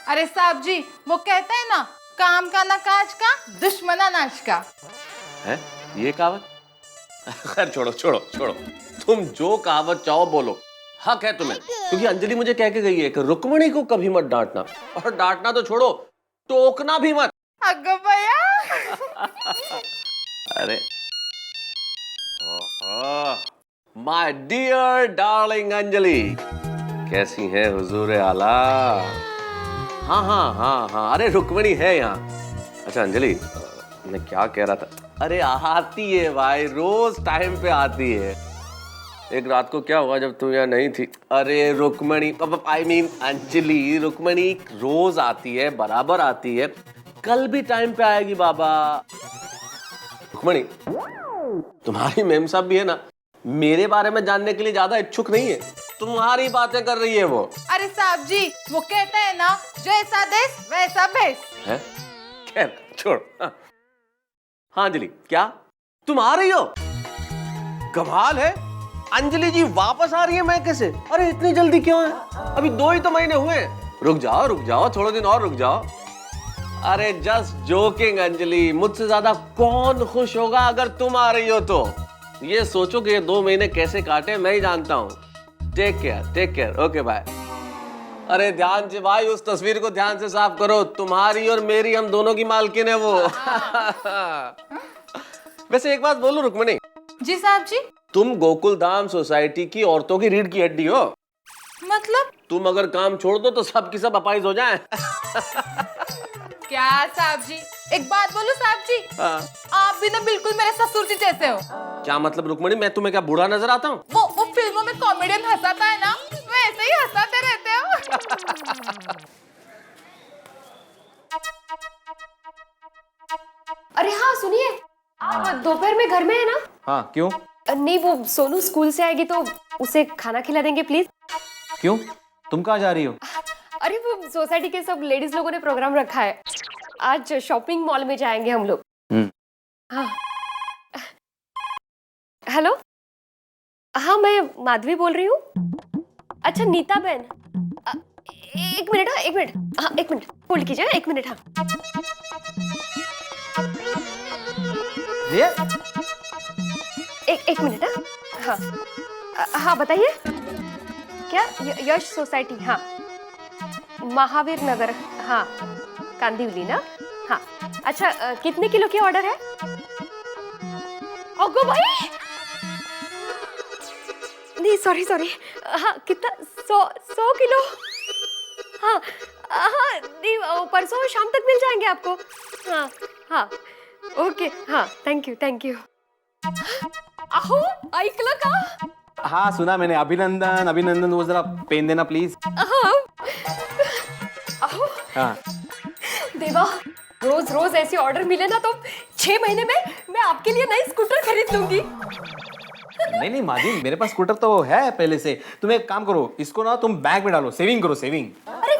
अरे साहब जी, वो कहते हैं ना, काम का ना काज का, दुश्मना नाच का। है ये कहावत? खैर छोड़ो छोड़ो छोड़ो, तुम जो कहावत चाहो बोलो, हक है तुम्हें। क्योंकि अंजलि मुझे कह के गई है कि रुक्मणी को कभी मत डांटना, और डांटना तो छोड़ो, टोकना भी मत। अग्गो भैया। अरे माय डियर डार्लिंग अंजलि, कैसी है हुजूर आला? हाँ हाँ हाँ हाँ, अरे रुक्मणी है यहाँ। अच्छा अंजलि, मैं क्या कह रहा था, अरे आती है भाई, रोज टाइम पे आती है। एक रात को क्या हुआ जब तुम यहाँ नहीं थी, अरे रुक्मणी, आई मीन अंजलि, रुक्मणी रोज आती है, बराबर आती है, कल भी टाइम पे आएगी बाबा। रुक्मणी, तुम्हारी मेम साहब भी है ना, मेरे बारे में जानने के लिए ज्यादा इच्छुक नहीं है, तुम्हारी बातें कर रही है वो। अरे साहब जी, वो कहते हैं ना, जैसा देश वैसा भेष है। खैर छोड़। हाँ अंजलि, क्या तुम आ रही हो? कमाल है, अंजलि जी वापस आ रही है। मैं कैसे? अरे इतनी जल्दी क्यों है? अभी 2 ही तो महीने हुए हैं। रुक जाओ, थोड़े दिन और रुक जाओ। अरे जस्ट जोकिंग अंजलि, मुझसे ज्यादा कौन खुश होगा अगर तुम आ रही हो तो। ये सोचो कि ये 2 महीने कैसे काटे मैं ही जानता हूँ। Take care, okay bye. अरे ध्यान से भाई, उस तस्वीर को ध्यान से साफ करो, तुम्हारी और मेरी, हम दोनों की मालकिन है वो। वैसे एक बात बोलूं रुक्मणी? जी साहब जी। तुम गोकुल धाम सोसाइटी की औरतों की रीढ़ की हड्डी हो। मतलब? तुम अगर काम छोड़ दो तो सब की सब अपाइज हो जाएं। क्या साहब जी, एक बात बोलूं साहब जी, आप भी ना बिल्कुल मेरे ससुर जी जैसे हो। क्या मतलब रुक्मणी, मैं तुम्हें क्या बूढ़ा नजर आता हूँ? वो फिल्मों में कॉमेडियन हंसाता है ना, वैसे ही हंसाते रहते हो। अरे हाँ सुनिए, आप दोपहर में घर में है ना? हाँ क्यों? नहीं, वो सोनू स्कूल से आएगी तो उसे खाना खिला देंगे प्लीज। क्यों, तुम कहाँ जा रही हो? अरे वो सोसाइटी के सब लेडीज लोगों ने प्रोग्राम रखा है, आज शॉपिंग मॉल में जाएंगे हम लोग। हाँ हेलो, हाँ मैं माधवी बोल रही हूँ। अच्छा नीता बहन, एक मिनट, हाँ एक मिनट, हाँ एक मिनट होल्ड कीजिए, एक मिनट। हाँ एक मिनट। हाँ हाँ बताइए, क्या यश सोसाइटी? हाँ महावीर नगर, हाँ कांदिवली ना? हाँ अच्छा, कितने किलो की ऑर्डर है? ओगो भाई, नहीं सॉरी, हाँ कितना? 100 किलो? हाँ हाँ नहीं, परसों शाम तक मिल जाएंगे आपको। हाँ हाँ ओके, हाँ थैंक यू। अहो ऐकलं का? हाँ सुना मैंने, अभिनंदन वो जरा पेन देना प्लीज। हाँ अहो हाँ देवा, रोज ऐसे ऑर्डर मिले ना तो 6 महीने में मैं आपके लिए नई स्कूटर खरीद लूंगी। नहीं माधवी, मेरे पास स्कूटर तो है पहले से। तुम एक काम करो, इसको ना तुम बैंक में डालो, सेविंग करो, सेविंग। अरे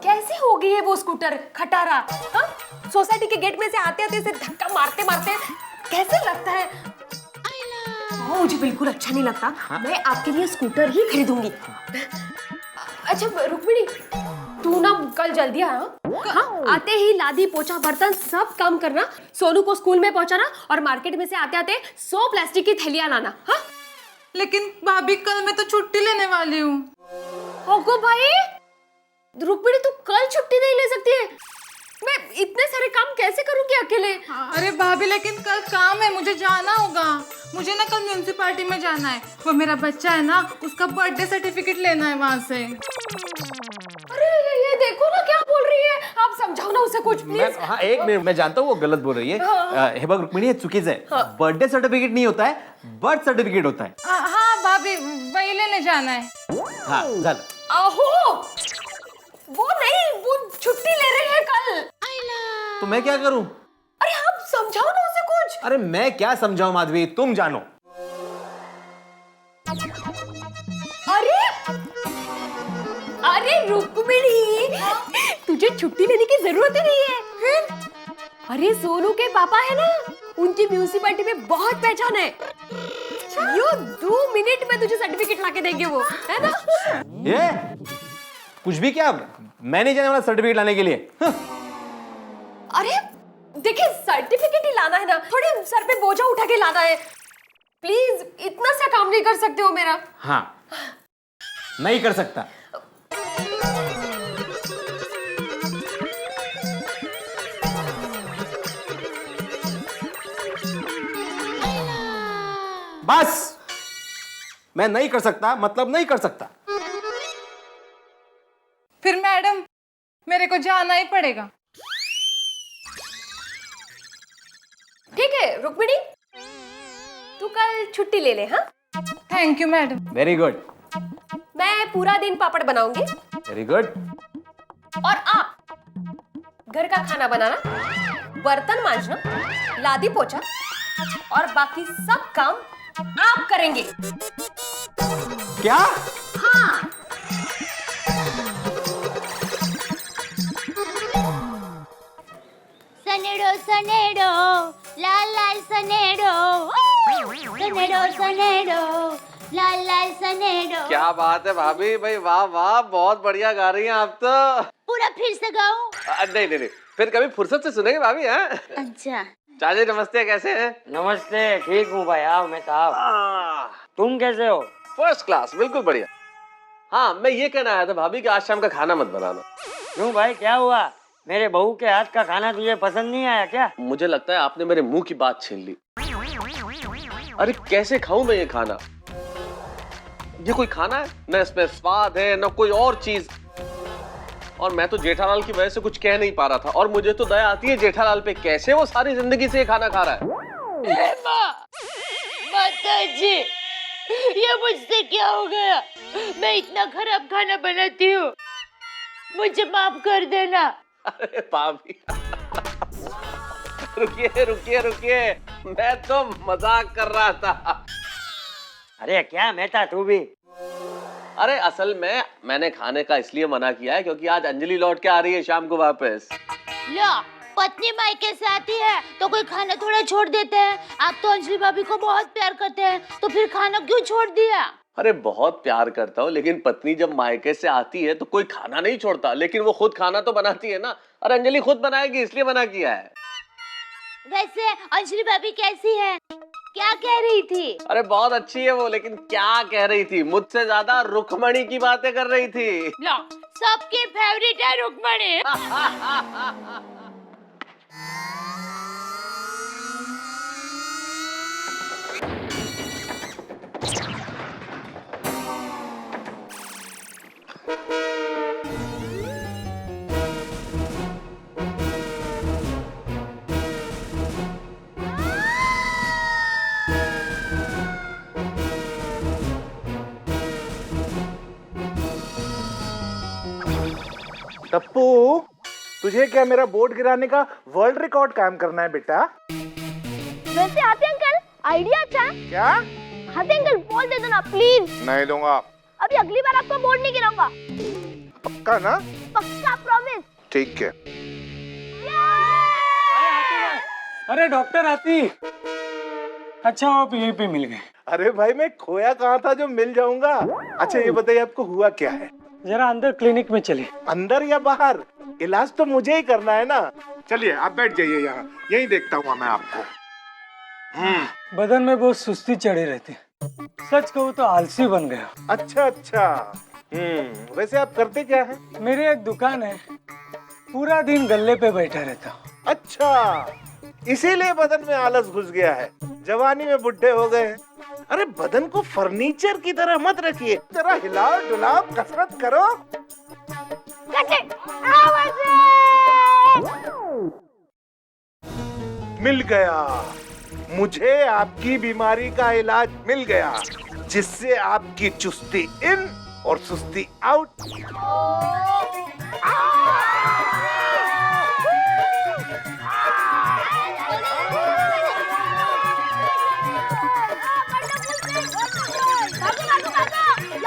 कैसे हो गई है वो स्कूटर खटारा? हाँ सोसाइटी के गेट में से आते इसे धक्का मारते कैसे लगता है? मुझे बिल्कुल अच्छा नहीं लगता। मैं आपके लिए स्कूटर ही खरीदूंगी। अच्छा रुक्मिणी, तू ना कल जल्दी आ। हाँ आते ही लादी पोछा बर्तन सब काम करना, सोनू को स्कूल में पहुंचाना और मार्केट में से आते 100 प्लास्टिक की थैलियां लाना। हाँ लेकिन भाभी कल मैं तो छुट्टी लेने वाली हूँ। ओगो भाई, रुक्मिणी तू कल छुट्टी नहीं ले सकती है? मैं इतने सारे काम कैसे करूंगी अकेले? अरे भाभी लेकिन कल काम है, मुझे जाना होगा। मुझे ना कल म्यूनिसिपालिटी में जाना है, वो मेरा बच्चा है ना, उसका बर्थडे सर्टिफिकेट लेना है वहाँ से। अरे ये देखो ना क्या बोल रही है, आप समझाओ ना उसे कुछ प्लीज। हाँ एक मिनट, मैं जानता हूँ वो गलत बोल रही है। हे बघ रुक्मिणी, हे चुकीचं आहे। बर्थडे सर्टिफिकेट नहीं होता है, बर्थ सर्टिफिकेट होता है। हाँ भाभी वही लेने जाना है। हाँ झालं। अहो वो नहीं, वो छुट्टी ले रही है कल। तो मैं क्या करूं? अरे आप समझाओ ना उसे कुछ। अरे मैं क्या समझाऊं माधवी, तुम जानो। अरे रुक्मिणी, तुझे छुट्टी लेने की जरूरत ही नहीं है। अरे सोनू के पापा है ना, उनकी म्यूनिसिपालिटी में बहुत पहचान है। यो 2 मिनट में तुझे सर्टिफिकेट लाके देंगे वो, है ना? ये कुछ भी क्या, मैं नहीं जाने वाला सर्टिफिकेट लाने के लिए। अरे देखिए, सर्टिफिकेट ही लाना है ना, थोड़ी सर पे बोझा उठा के लाना है। प्लीज इतना सा काम नहीं कर सकते हो मेरा? हाँ नहीं कर सकता। बस मैं नहीं कर सकता, मतलब नहीं कर सकता। फिर मैडम मेरे को जाना ही पड़ेगा। ठीक है रुक्मिणी, तू कल छुट्टी ले ले। हाँ thank you madam. Very good. मैं पूरा दिन पापड़ बनाऊंगी। Very good. और आप घर का खाना बनाना, बर्तन मांजना, लादी पोछा और बाकी सब काम आप करेंगे। क्या? हाँ सनेडो सनेडो लाल लाल सनेडो, सनेडो सनेडो लाल लाल सनेडो। क्या बात है भाभी, भाई वाह वाह, बहुत बढ़िया गा रही हैं आप तो। पूरा फिर से गाऊं? नहीं, फिर कभी फुर्सत से सुनेंगे भाभी। हैं? अच्छा चाचा नमस्ते, कैसे हैं? नमस्ते, ठीक हूँ भाई। आओ मैं साहब, तुम कैसे हो? फर्स्ट क्लास, बिल्कुल बढ़िया। हाँ मैं ये कहना आया था भाभी कि आज शाम का खाना मत बनाना। क्यों भाई, क्या हुआ? मेरे बहू के हाथ का खाना तुझे पसंद नहीं आया क्या? मुझे लगता है आपने मेरे मुंह की बात छीन ली। अरे कैसे खाऊं मैं ये खाना? ये कोई खाना है? न इसमें स्वाद है न कोई और चीज। और मैं तो जेठालाल की वजह से कुछ कह नहीं पा रहा था, और मुझे तो दया आती है जेठालाल पे, कैसे वो सारी जिंदगी से ये खाना खा रहा है। माताजी, ये मुझसे क्या हो गया? मैं इतना खराब खाना बनाती हूँ, मुझे माफ कर देना। अरे भाभी रुकिए रुकिए रुकिए, मैं तो मजाक कर रहा था। अरे क्या मेहता तू भी? अरे असल में मैंने खाने का इसलिए मना किया है क्योंकि आज अंजलि लौट के आ रही है शाम को वापस। लो, पत्नी मायके से आती है तो कोई खाना थोड़ा छोड़ देते हैं। आप तो अंजलि भाभी को बहुत प्यार करते हैं, तो फिर खाना क्यों छोड़ दिया? अरे बहुत प्यार करता हूँ, लेकिन पत्नी जब मायके से आती है तो कोई खाना नहीं छोड़ता, लेकिन वो खुद खाना तो बनाती है ना। और अंजलि खुद बनाएगी इसलिए मना किया है। वैसे अंजलि भाभी कैसी है? क्या कह रही थी? अरे बहुत अच्छी है वो, लेकिन क्या कह रही थी? मुझसे ज्यादा रुक्मणी की बातें कर रही थी। लो, सबकी फेवरेट है रुक्मणी। टप्पू, तुझे क्या मेरा बोर्ड गिराने का वर्ल्ड रिकॉर्ड कायम करना है बेटा? वैसे हाथी अंकल, आइडिया अच्छा। क्या? हाथी अंकल बोल दे दो ना प्लीज। नहीं दूंगा। अभी अगली बार आपको बोर्ड नहीं गिराऊंगा। पक्का ना? पक्का, प्रॉमिस। ठीक है। अरे डॉक्टर हाथी, अच्छा आप यहीं पे मिल गए। अरे भाई, मैं खोया कहाँ था जो मिल जाऊंगा? अच्छा ये बताइए, आपको हुआ क्या है? जरा अंदर क्लिनिक में चलिए। अंदर या बाहर? इलाज तो मुझे ही करना है ना। चलिए आप बैठ जाइए, यहाँ यहीं देखता हूँ मैं आपको। बदन में बहुत सुस्ती चढ़ी रहती, सच कहूँ तो आलसी बन गया। अच्छा अच्छा। वैसे आप करते क्या हैं? मेरी एक दुकान है, पूरा दिन गल्ले पे बैठा रहता हूँ। अच्छा, इसीलिए बदन में आलस घुस गया है, जवानी में बुढ़े हो गए हैं। अरे बदन को फर्नीचर की तरह मत रखिए, जरा हिलाओ डुलाओ, कसरत करो। मिल गया, मुझे आपकी बीमारी का इलाज मिल गया, जिससे आपकी चुस्ती इन और सुस्ती आउट।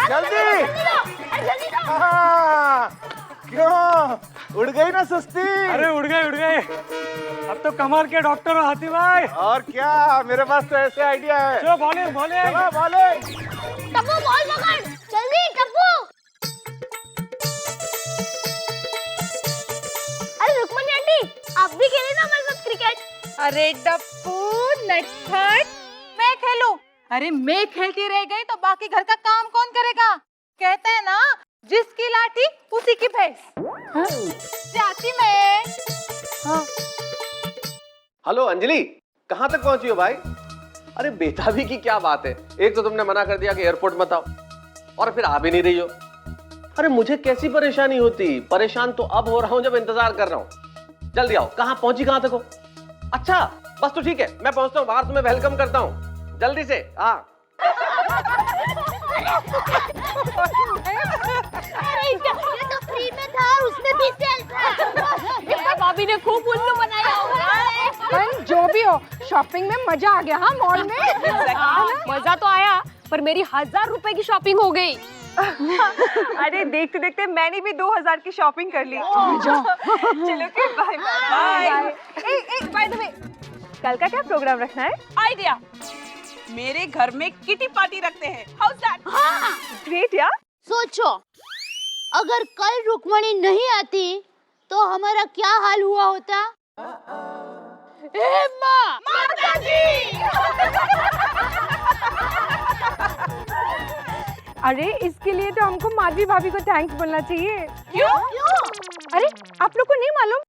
जल्दी! क्यों? उड़ गई ना सुस्ती? अरे उड़ गए। अब तो कमाल के डॉक्टर हो हाथी भाई। और क्या, मेरे पास तो ऐसे आइडिया है। चलो बोले। टप्पू बॉल पकड़, जल्दी टप्पू। अरे रुक्मणी आंटी, आप भी खेले ना हमारे साथ क्रिकेट। अरे डप्पू नटखट, मैं खेलूं? अरे मैं खेलती रह गई तो बाकी घर का काम कौन करेगा? कहते हैं ना, जिसकी लाठी उसी की भैंस। जाती मैं। हेलो अंजलि, कहाँ तक पहुंची हो भाई? अरे बेताबी की क्या बात है, एक तो तुमने मना कर दिया कि एयरपोर्ट मत आओ, और फिर आ भी नहीं रही हो। अरे मुझे कैसी परेशानी होती, परेशान तो अब हो रहा हूं जब इंतजार कर रहा हूं। जल्दी आओ, कहाँ पहुंची, कहाँ तक हो? अच्छा बस तो ठीक है, मैं पहुंचता हूँ बाहर, तुम्हें वेलकम करता हूँ जल्दी से। हाँ ये तो फ्री में था, उसने भी भाभी ने खूब उल्लू बनाया होगा। जो भी हो, शॉपिंग में मजा आ गया। हाँ, मॉल में मजा तो आया, पर मेरी 1000 रुपए की शॉपिंग हो गई। अरे देखते देखते मैंने भी 2000 की शॉपिंग कर ली। चलो फिर bye bye. By the way, कल का क्या प्रोग्राम रखना है? आइडिया, मेरे घर में किटी पार्टी रखते हैं। House that? ग्रेट यार। सोचो, अगर कल रुक्मणी नहीं आती तो हमारा क्या हाल हुआ होता? अरे इसके लिए तो हमको माधवी भाभी को थैंक्स बोलना चाहिए। क्यों? अरे आप लोग को नहीं मालूम?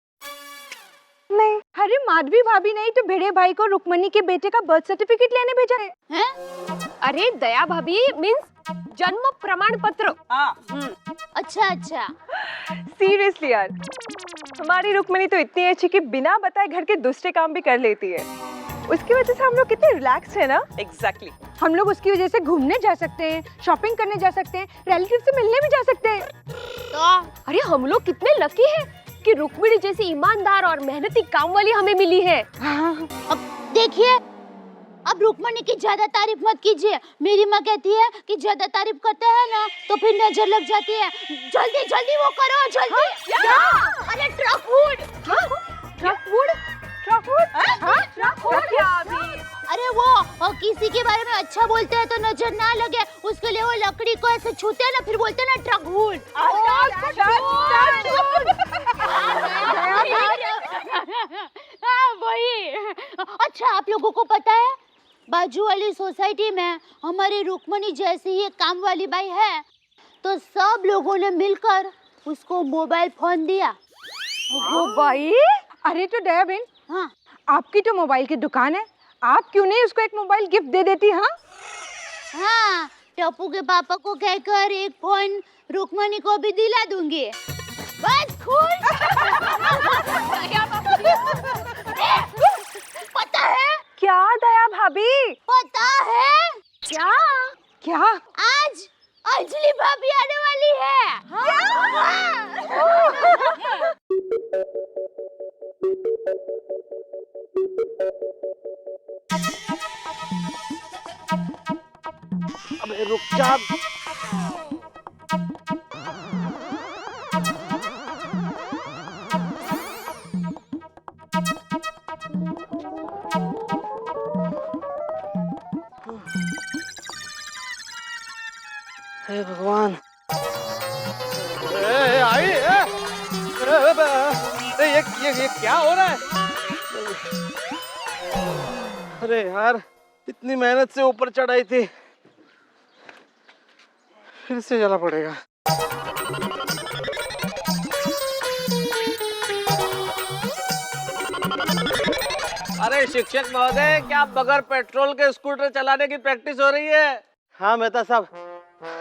नहीं। अरे माधवी भाभी ने तो भिड़े भाई को रुक्मणी के बेटे का बर्थ सर्टिफिकेट लेने भेजा है। अरे दया भाभी मीन्स जन्म प्रमाण पत्र। अच्छा अच्छा। सीरियसली यार, हमारी रुक्मणी तो इतनी अच्छी कि बिना बताए घर के दूसरे काम भी कर लेती है। उसकी वजह से हम लोग कितने रिलैक्स है ना। एग्जैक्टली हम लोग उसकी वजह से घूमने जा सकते हैं, शॉपिंग करने जा सकते हैं, रिलेटिव से मिलने भी जा सकते हैं। तो अरे हम लोग कितने लकी हैं कि रुक्मिणी जैसी ईमानदार और मेहनती काम वाली हमें मिली है। अब देखिए, अब रुक्मणी की ज्यादा तारीफ मत कीजिए। मेरी माँ कहती है कि ज्यादा तारीफ करते हैं ना तो फिर नजर लग जाती है। जल्दी जल्दी वो करो, जल्दी। क्या? अरे truck would. Truck would? Truck would क्या अभी? अरे वो किसी के बारे में अच्छा बोलते हैं तो नजर ना लगे, उसके लिए वो लकड़ी को ऐसे छूते हैं ना, फिर बोलते हैं ना ट्रक वुड। वही। अच्छा, आप लोगों को पता है बाजू वाली सोसाइटी में हमारी रुक्मणी जैसी ही काम वाली बाई है, तो सब लोगों ने मिलकर उसको मोबाइल फोन दिया। भाई, अरे तो दया बहन, हाँ, आपकी तो मोबाइल की दुकान है, आप क्यों नहीं उसको एक मोबाइल गिफ्ट दे देती? हाँ हाँ, टप्पू के पापा को कहकर एक फोन रुक्मणी को भी दिला दूंगी। बस खुश। पता है क्या दया भाभी? पता है क्या? क्या? आज अंजलि भाभी आने वाली है। अबे रुक जा। हे भगवान। ये क्या हो रहा है? अरे यार, इतनी मेहनत से ऊपर चढ़ाई थी, फिर से जाना पड़ेगा। अरे शिक्षक महोदय, क्या बगैर पेट्रोल के स्कूटर चलाने की प्रैक्टिस हो रही है? हाँ मेहता साहब,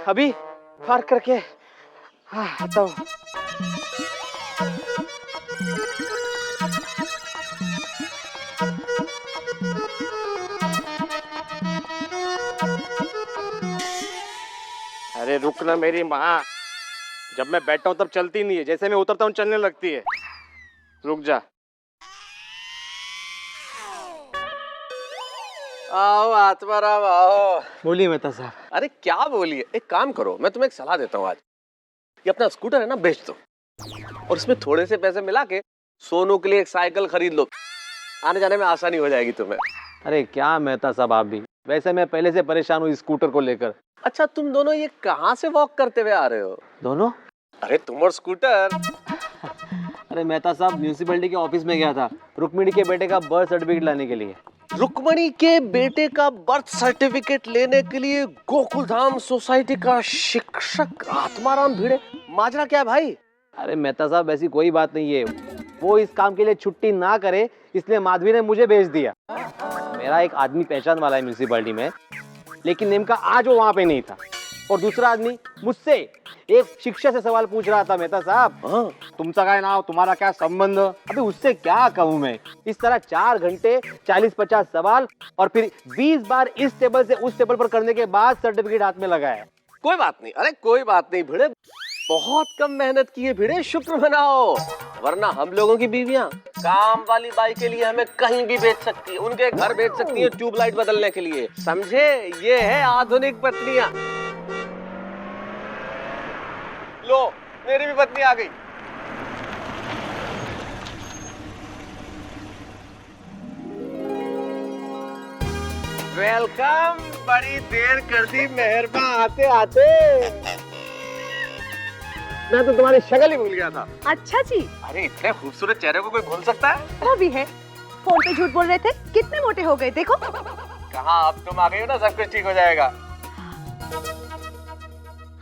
अभी पार्क करके आता हूँ। अरे रुक ना मेरी माँ, जब मैं बैठता हूँ तब चलती नहीं है, जैसे मैं उतरता हूँ चलने लगती है। रुक जा। आओ आत्माराम आओ। बोलिए मेहता साहब। अरे क्या बोलिए, एक काम करो, मैं तुम्हें एक सलाह देता हूँ आज। ये अपना स्कूटर है ना, बेच दो और इसमें थोड़े से पैसे मिला के सोनू के लिए एक साइकिल खरीद लो, आने जाने में आसानी हो जाएगी तुम्हें। अरे क्या मेहता साहब आप भी, वैसे मैं पहले से परेशान हूँ स्कूटर को लेकर। अच्छा, तुम दोनों ये कहाँ से वॉक करते हुए आ रहे हो? दोनों? अरे तुम और स्कूटर। अरे मेहता साहब, म्यूनिसिपैलिटी के ऑफिस में गया था रुक्मिणी के बेटे का बर्थ सर्टिफिकेट लाने के लिए। रुक्मणी के बेटे का बर्थ सर्टिफिकेट लेने के लिए गोकुलधाम सोसाइटी का शिक्षक आत्माराम भिड़े? माजरा क्या है भाई? अरे मेहता साहब, ऐसी कोई बात नहीं है, वो इस काम के लिए छुट्टी ना करे इसलिए माधवी ने मुझे भेज दिया। मेरा एक आदमी पहचान वाला है म्यूनिसिपैलिटी में, लेकिन नेमका आज वो वहां पे नहीं था। और दूसरा आदमी मुझसे एक शिक्षक से सवाल पूछ रहा था, मेहता साहब तुमचा काय नाव, तुम्हारा क्या संबंध? अभी उससे क्या कहूँ मैं। इस तरह 4 घंटे 40-50 सवाल और फिर 20 बार इस टेबल से उस टेबल पर करने के बाद सर्टिफिकेट हाथ में लगा है। कोई बात नहीं, अरे कोई बात नहीं भिड़े, बहुत कम मेहनत की है भिड़े, शुक्र मनाओ। वरना हम लोगों की बीवियां काम वाली बाई के लिए हमें कहीं भी बेच सकती है, उनके घर बेच सकती है ट्यूबलाइट बदलने के लिए, समझे? ये है आधुनिक पत्नियां। लो, मेरी भी पत्नी आ गई। वेलकम। बड़ी देर कर दी मेहरबा आते आते। मैं तो तुम्हारी शक्ल ही भूल गया था। अच्छा जी। अरे इतने खूबसूरत चेहरे को कोई भूल सकता है? वो भी है, फोन पे झूठ बोल रहे थे, कितने मोटे हो गए देखो। कहाँ, अब तुम आ गई हो ना, सब कुछ ठीक हो जाएगा।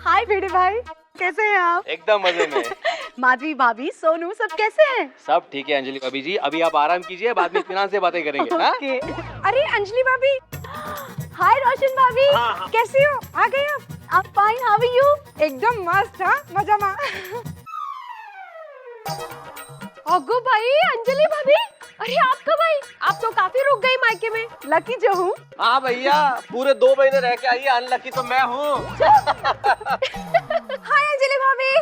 हाय भिड़े भाई, कैसे हैं आप? एकदम मजे में। माधवी भाभी, सोनू, सब कैसे हैं? सब ठीक है अंजलि भाभी जी, अभी आप आराम कीजिए, बाद में इत्मीनान से बातें करेंगे। अरे अंजलि भाभी, हाय रोशन भाभी, कैसी हो? आ गए आप? I'm fine. How are you? एकदम मस्त हाँ मजा मा अगो भाई, अंजलि भाभी, अरे आप कब आई? आप तो काफी रुक गई मायके में। लकी जो हूँ। हाँ भैया, पूरे 2 महीने रह के आई है, अनलकी तो मैं हूँ। हाय अंजलि भाभी।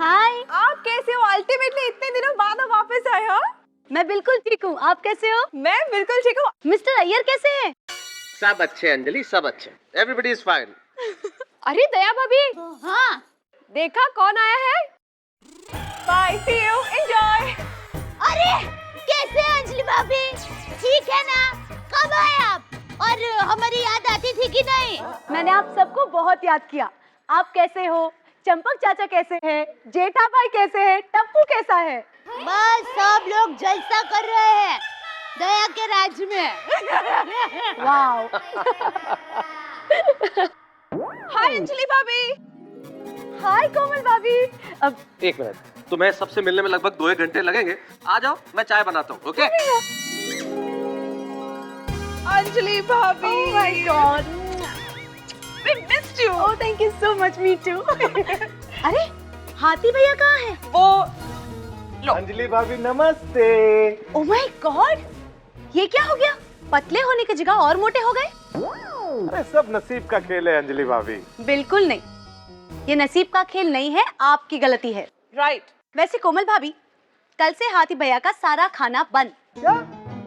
हाय। आप कैसे हो? अल्टीमेटली इतने दिनों बाद आप वापस आए हो। मैं बिल्कुल ठीक हूँ, आप कैसे हो? मैं बिल्कुल ठीक हूँ। मिस्टर अय्यर कैसे हैं? सब अच्छे अंजलि, सब अच्छे। Everybody is fine. अरे दया भाभी। हाँ। देखा कौन आया है? Bye, see you, enjoy. अरे कैसे हैं अंजलि भाभी? ठीक है ना? कब आए आप? और हमारी याद आती थी कि नहीं? मैंने आप सबको बहुत याद किया। आप कैसे हो? चंपक चाचा कैसे हैं? जेठा भाई कैसे हैं? टप्पू कैसा है? बस सब लोग जलसा कर रहे हैं दया के राज में। वाओ। हाय अंजलि भाभी। हाय कोमल भाभी। अब 1 मिनट, तुम्हें सबसे मिलने में लगभग 2 घंटे लगेंगे। आ जाओ, मैं चाय बनाता हूँ। ओके? अंजलि भाभी। Oh my God. We missed you. Oh, thank you so much. Me too. अरे हाथी भैया कहाँ हैं? वो अंजलि भाभी नमस्ते। Oh my God. ये क्या हो गया? पतले होने की जगह और मोटे हो गए? अरे सब नसीब का खेल है अंजलि भाभी। बिल्कुल नहीं, ये नसीब का खेल नहीं है, आपकी गलती है। राइट। वैसे कोमल भाभी, कल से हाथी भैया का सारा खाना बंद। क्या?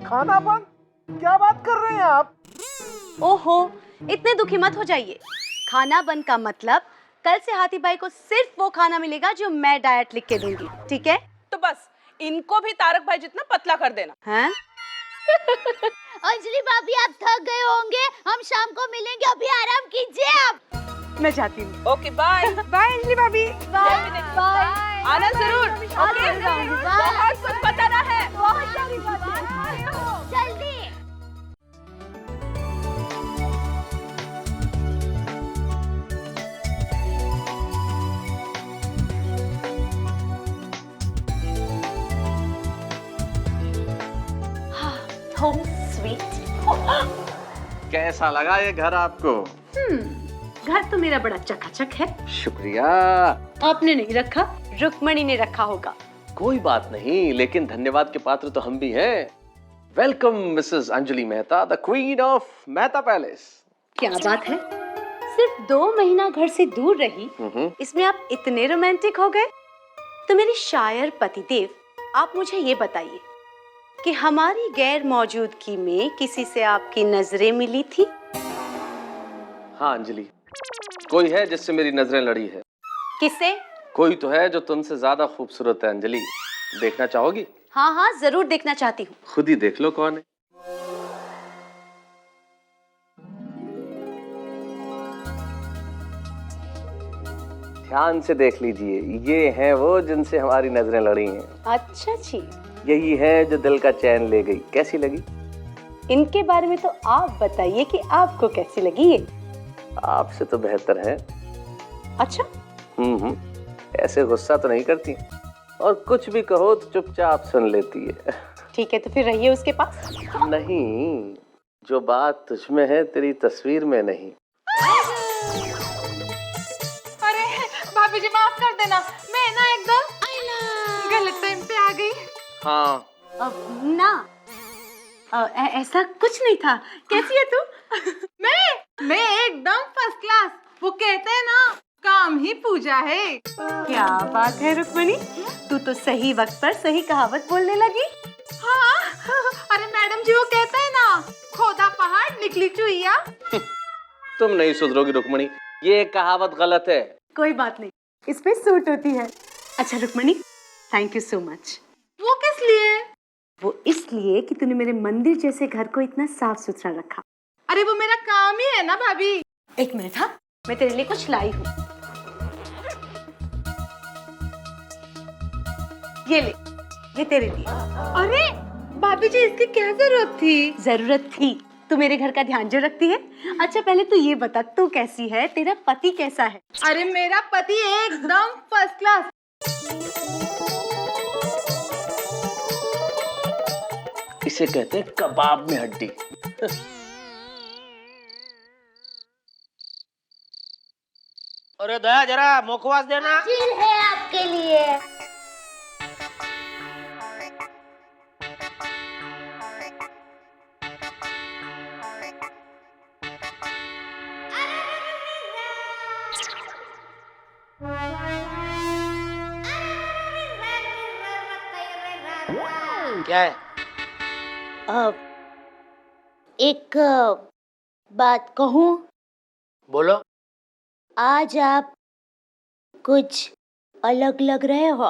खाना बंद? क्या बात कर रहे हैं आप? ओहो, इतने दुखी मत हो जाइए। खाना बंद का मतलब कल से हाथी भाई को सिर्फ वो खाना मिलेगा जो मैं डाइट लिख के दूंगी, ठीक है? तो बस इनको भी तारक भाई जितना पतला कर देना। हैं? अंजलि भाभी आप थक गए होंगे, हम शाम को मिलेंगे, अभी आराम कीजिए आप। मैं जाती हूँ। Okay bye. बाय अंजलि भाभी। बाय। आना जरूर। ओके। बहुत कुछ बताना है। बहुत सारी बातें। जल्दी। Home sweet. कैसा लगा ये घर आपको? घर तो मेरा बड़ा चकाचक है। शुक्रिया। आपने नहीं रखा, रुक्मणी ने रखा होगा। कोई बात नहीं, लेकिन धन्यवाद के पात्र तो हम भी हैं। Welcome Mrs Anjali Mehta, the queen of Mehta palace. क्या बात है, सिर्फ 2 महीना घर से दूर रही, इसमें आप इतने रोमांटिक हो गए? तो मेरे शायर पतिदेव, आप मुझे ये बताइए कि हमारी गैर मौजूदगी में किसी से आपकी नजरें मिली थी? हाँ अंजलि, कोई है जिससे मेरी नजरें लड़ी है। किसे? कोई तो है जो तुमसे ज्यादा खूबसूरत है अंजलि। देखना चाहोगी? हाँ हाँ जरूर देखना चाहती हूँ। खुद ही देख लो कौन है। ध्यान से देख लीजिए, ये हैं वो जिनसे हमारी नजरें लड़ी हैं। अच्छा जी। यही है जो दिल का चैन ले गई। कैसी लगी? इनके बारे में तो आप बताइए कि आपको कैसी लगी ये? आपसे तो बेहतर है। अच्छा। ऐसे गुस्सा तो नहीं करती, और कुछ भी कहो तो चुपचाप सुन लेती है। ठीक है, तो फिर रहिए उसके पास। नहीं, जो बात तुझमें है तेरी तस्वीर में नहीं। अरे भाभी जी माफ कर देना, मैं ना एकदम गलत टाइम पे आ गई। हाँ। ना ऐसा कुछ नहीं था। कैसी है तू? मैं एकदम फर्स्ट क्लास। वो कहते हैं ना, काम ही पूजा है। क्या बात है रुक्मणी, तू तो सही वक्त पर सही कहावत बोलने लगी। हाँ, अरे मैडम जी वो कहते हैं ना, खोदा पहाड़ निकली चुईया। तुम नहीं सुधरोगी रुक्मणी, ये कहावत गलत है। कोई बात नहीं, इस पे सूट होती है। अच्छा Rukmani, thank you so much. वो किस लिए? वो इसलिए कि तूने मेरे मंदिर जैसे घर को इतना साफ सुथरा रखा। अरे वो मेरा काम ही है ना भाभी। 1 मिनट, हाँ मैं तेरे लिए कुछ लाई हूँ। ये ले, ये तेरे लिए। अरे भाभी जी इसकी क्या जरूरत थी? जरूरत थी, तू मेरे घर का ध्यान जो रखती है। अच्छा पहले तू ये बता, तू कैसी है, तेरा पति कैसा है? अरे मेरा पति एकदम फर्स्ट क्लास। इसे कहते हैं कबाब में हड्डी। अरे दया जरा मुखवास देना। चिल है आपके लिए। क्या है? एक बात कहूँ? बोलो। आज आप कुछ अलग लग रहे हो।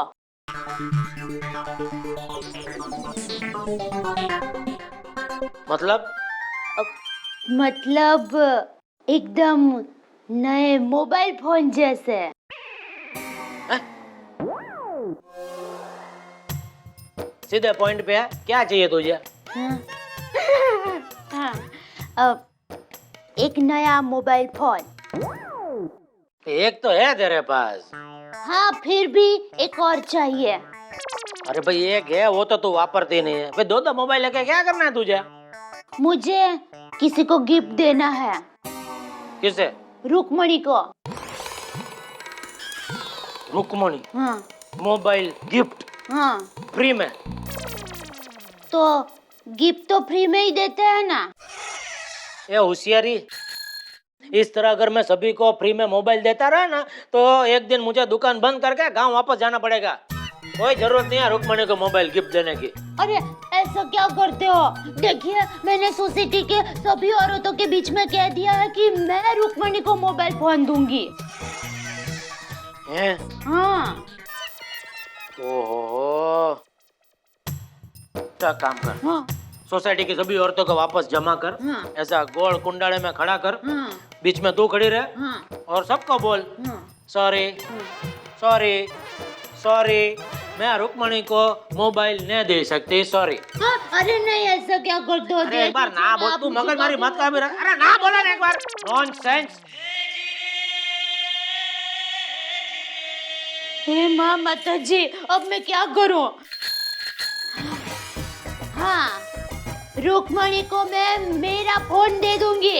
मतलब? मतलब एकदम नए मोबाइल फोन जैसे। सीधे पॉइंट पे है, क्या चाहिए तुझे? हाँ, अब एक नया मोबाइल फोन। एक तो है तेरे पास। हाँ, फिर भी एक और चाहिए। अरे भाई एक है, वो तो तू वापरती नहीं है, फिर दो मोबाइल लेके क्या करना है तुझे? मुझे किसी को गिफ्ट देना है। किसे? रुक्मणी को। रुक्मणी? हाँ। Mobile gift? हाँ। फ्री में? तो गिफ्ट तो फ्री में ही देते हैं ना। ये होशियारी। इस तरह अगर मैं सभी को फ्री में मोबाइल देता रहा ना, तो एक दिन मुझे दुकान बंद करके गांव वापस जाना पड़ेगा। कोई जरूरत नहीं है रुक्मणी को मोबाइल गिफ्ट देने की। अरे ऐसा क्या करते हो? देखिए, मैंने सोसाइटी के सभी औरतों के बीच में कह दिया है कि मैं रुक्मणी को मोबाइल फोन दूंगी। हैं? हाँ। ओहो, क्या काम कर। हाँ। सोसाइटी की सभी औरतों को वापस जमा कर। हाँ। ऐसा गोल कुंडाले में खड़ा कर। हाँ। बीच में तू खड़ी रहे। हाँ। और सबको बोल, हाँ। सॉरी सॉरी सॉरी, मैं रुक्मणी को मोबाइल नहीं दे सकती, सॉरी। हाँ, अरे नहीं, ऐसा क्या करते हो? अरे एक बार ना बोल, तू मगजमारी मत कर मेरा। अरे ना बोला ना एक बार। नॉनसेंस। हे माँ माता जी, अब मैं क्या करूं? हाँ, रुक्मणी को मैं मेरा फोन दे दूंगी।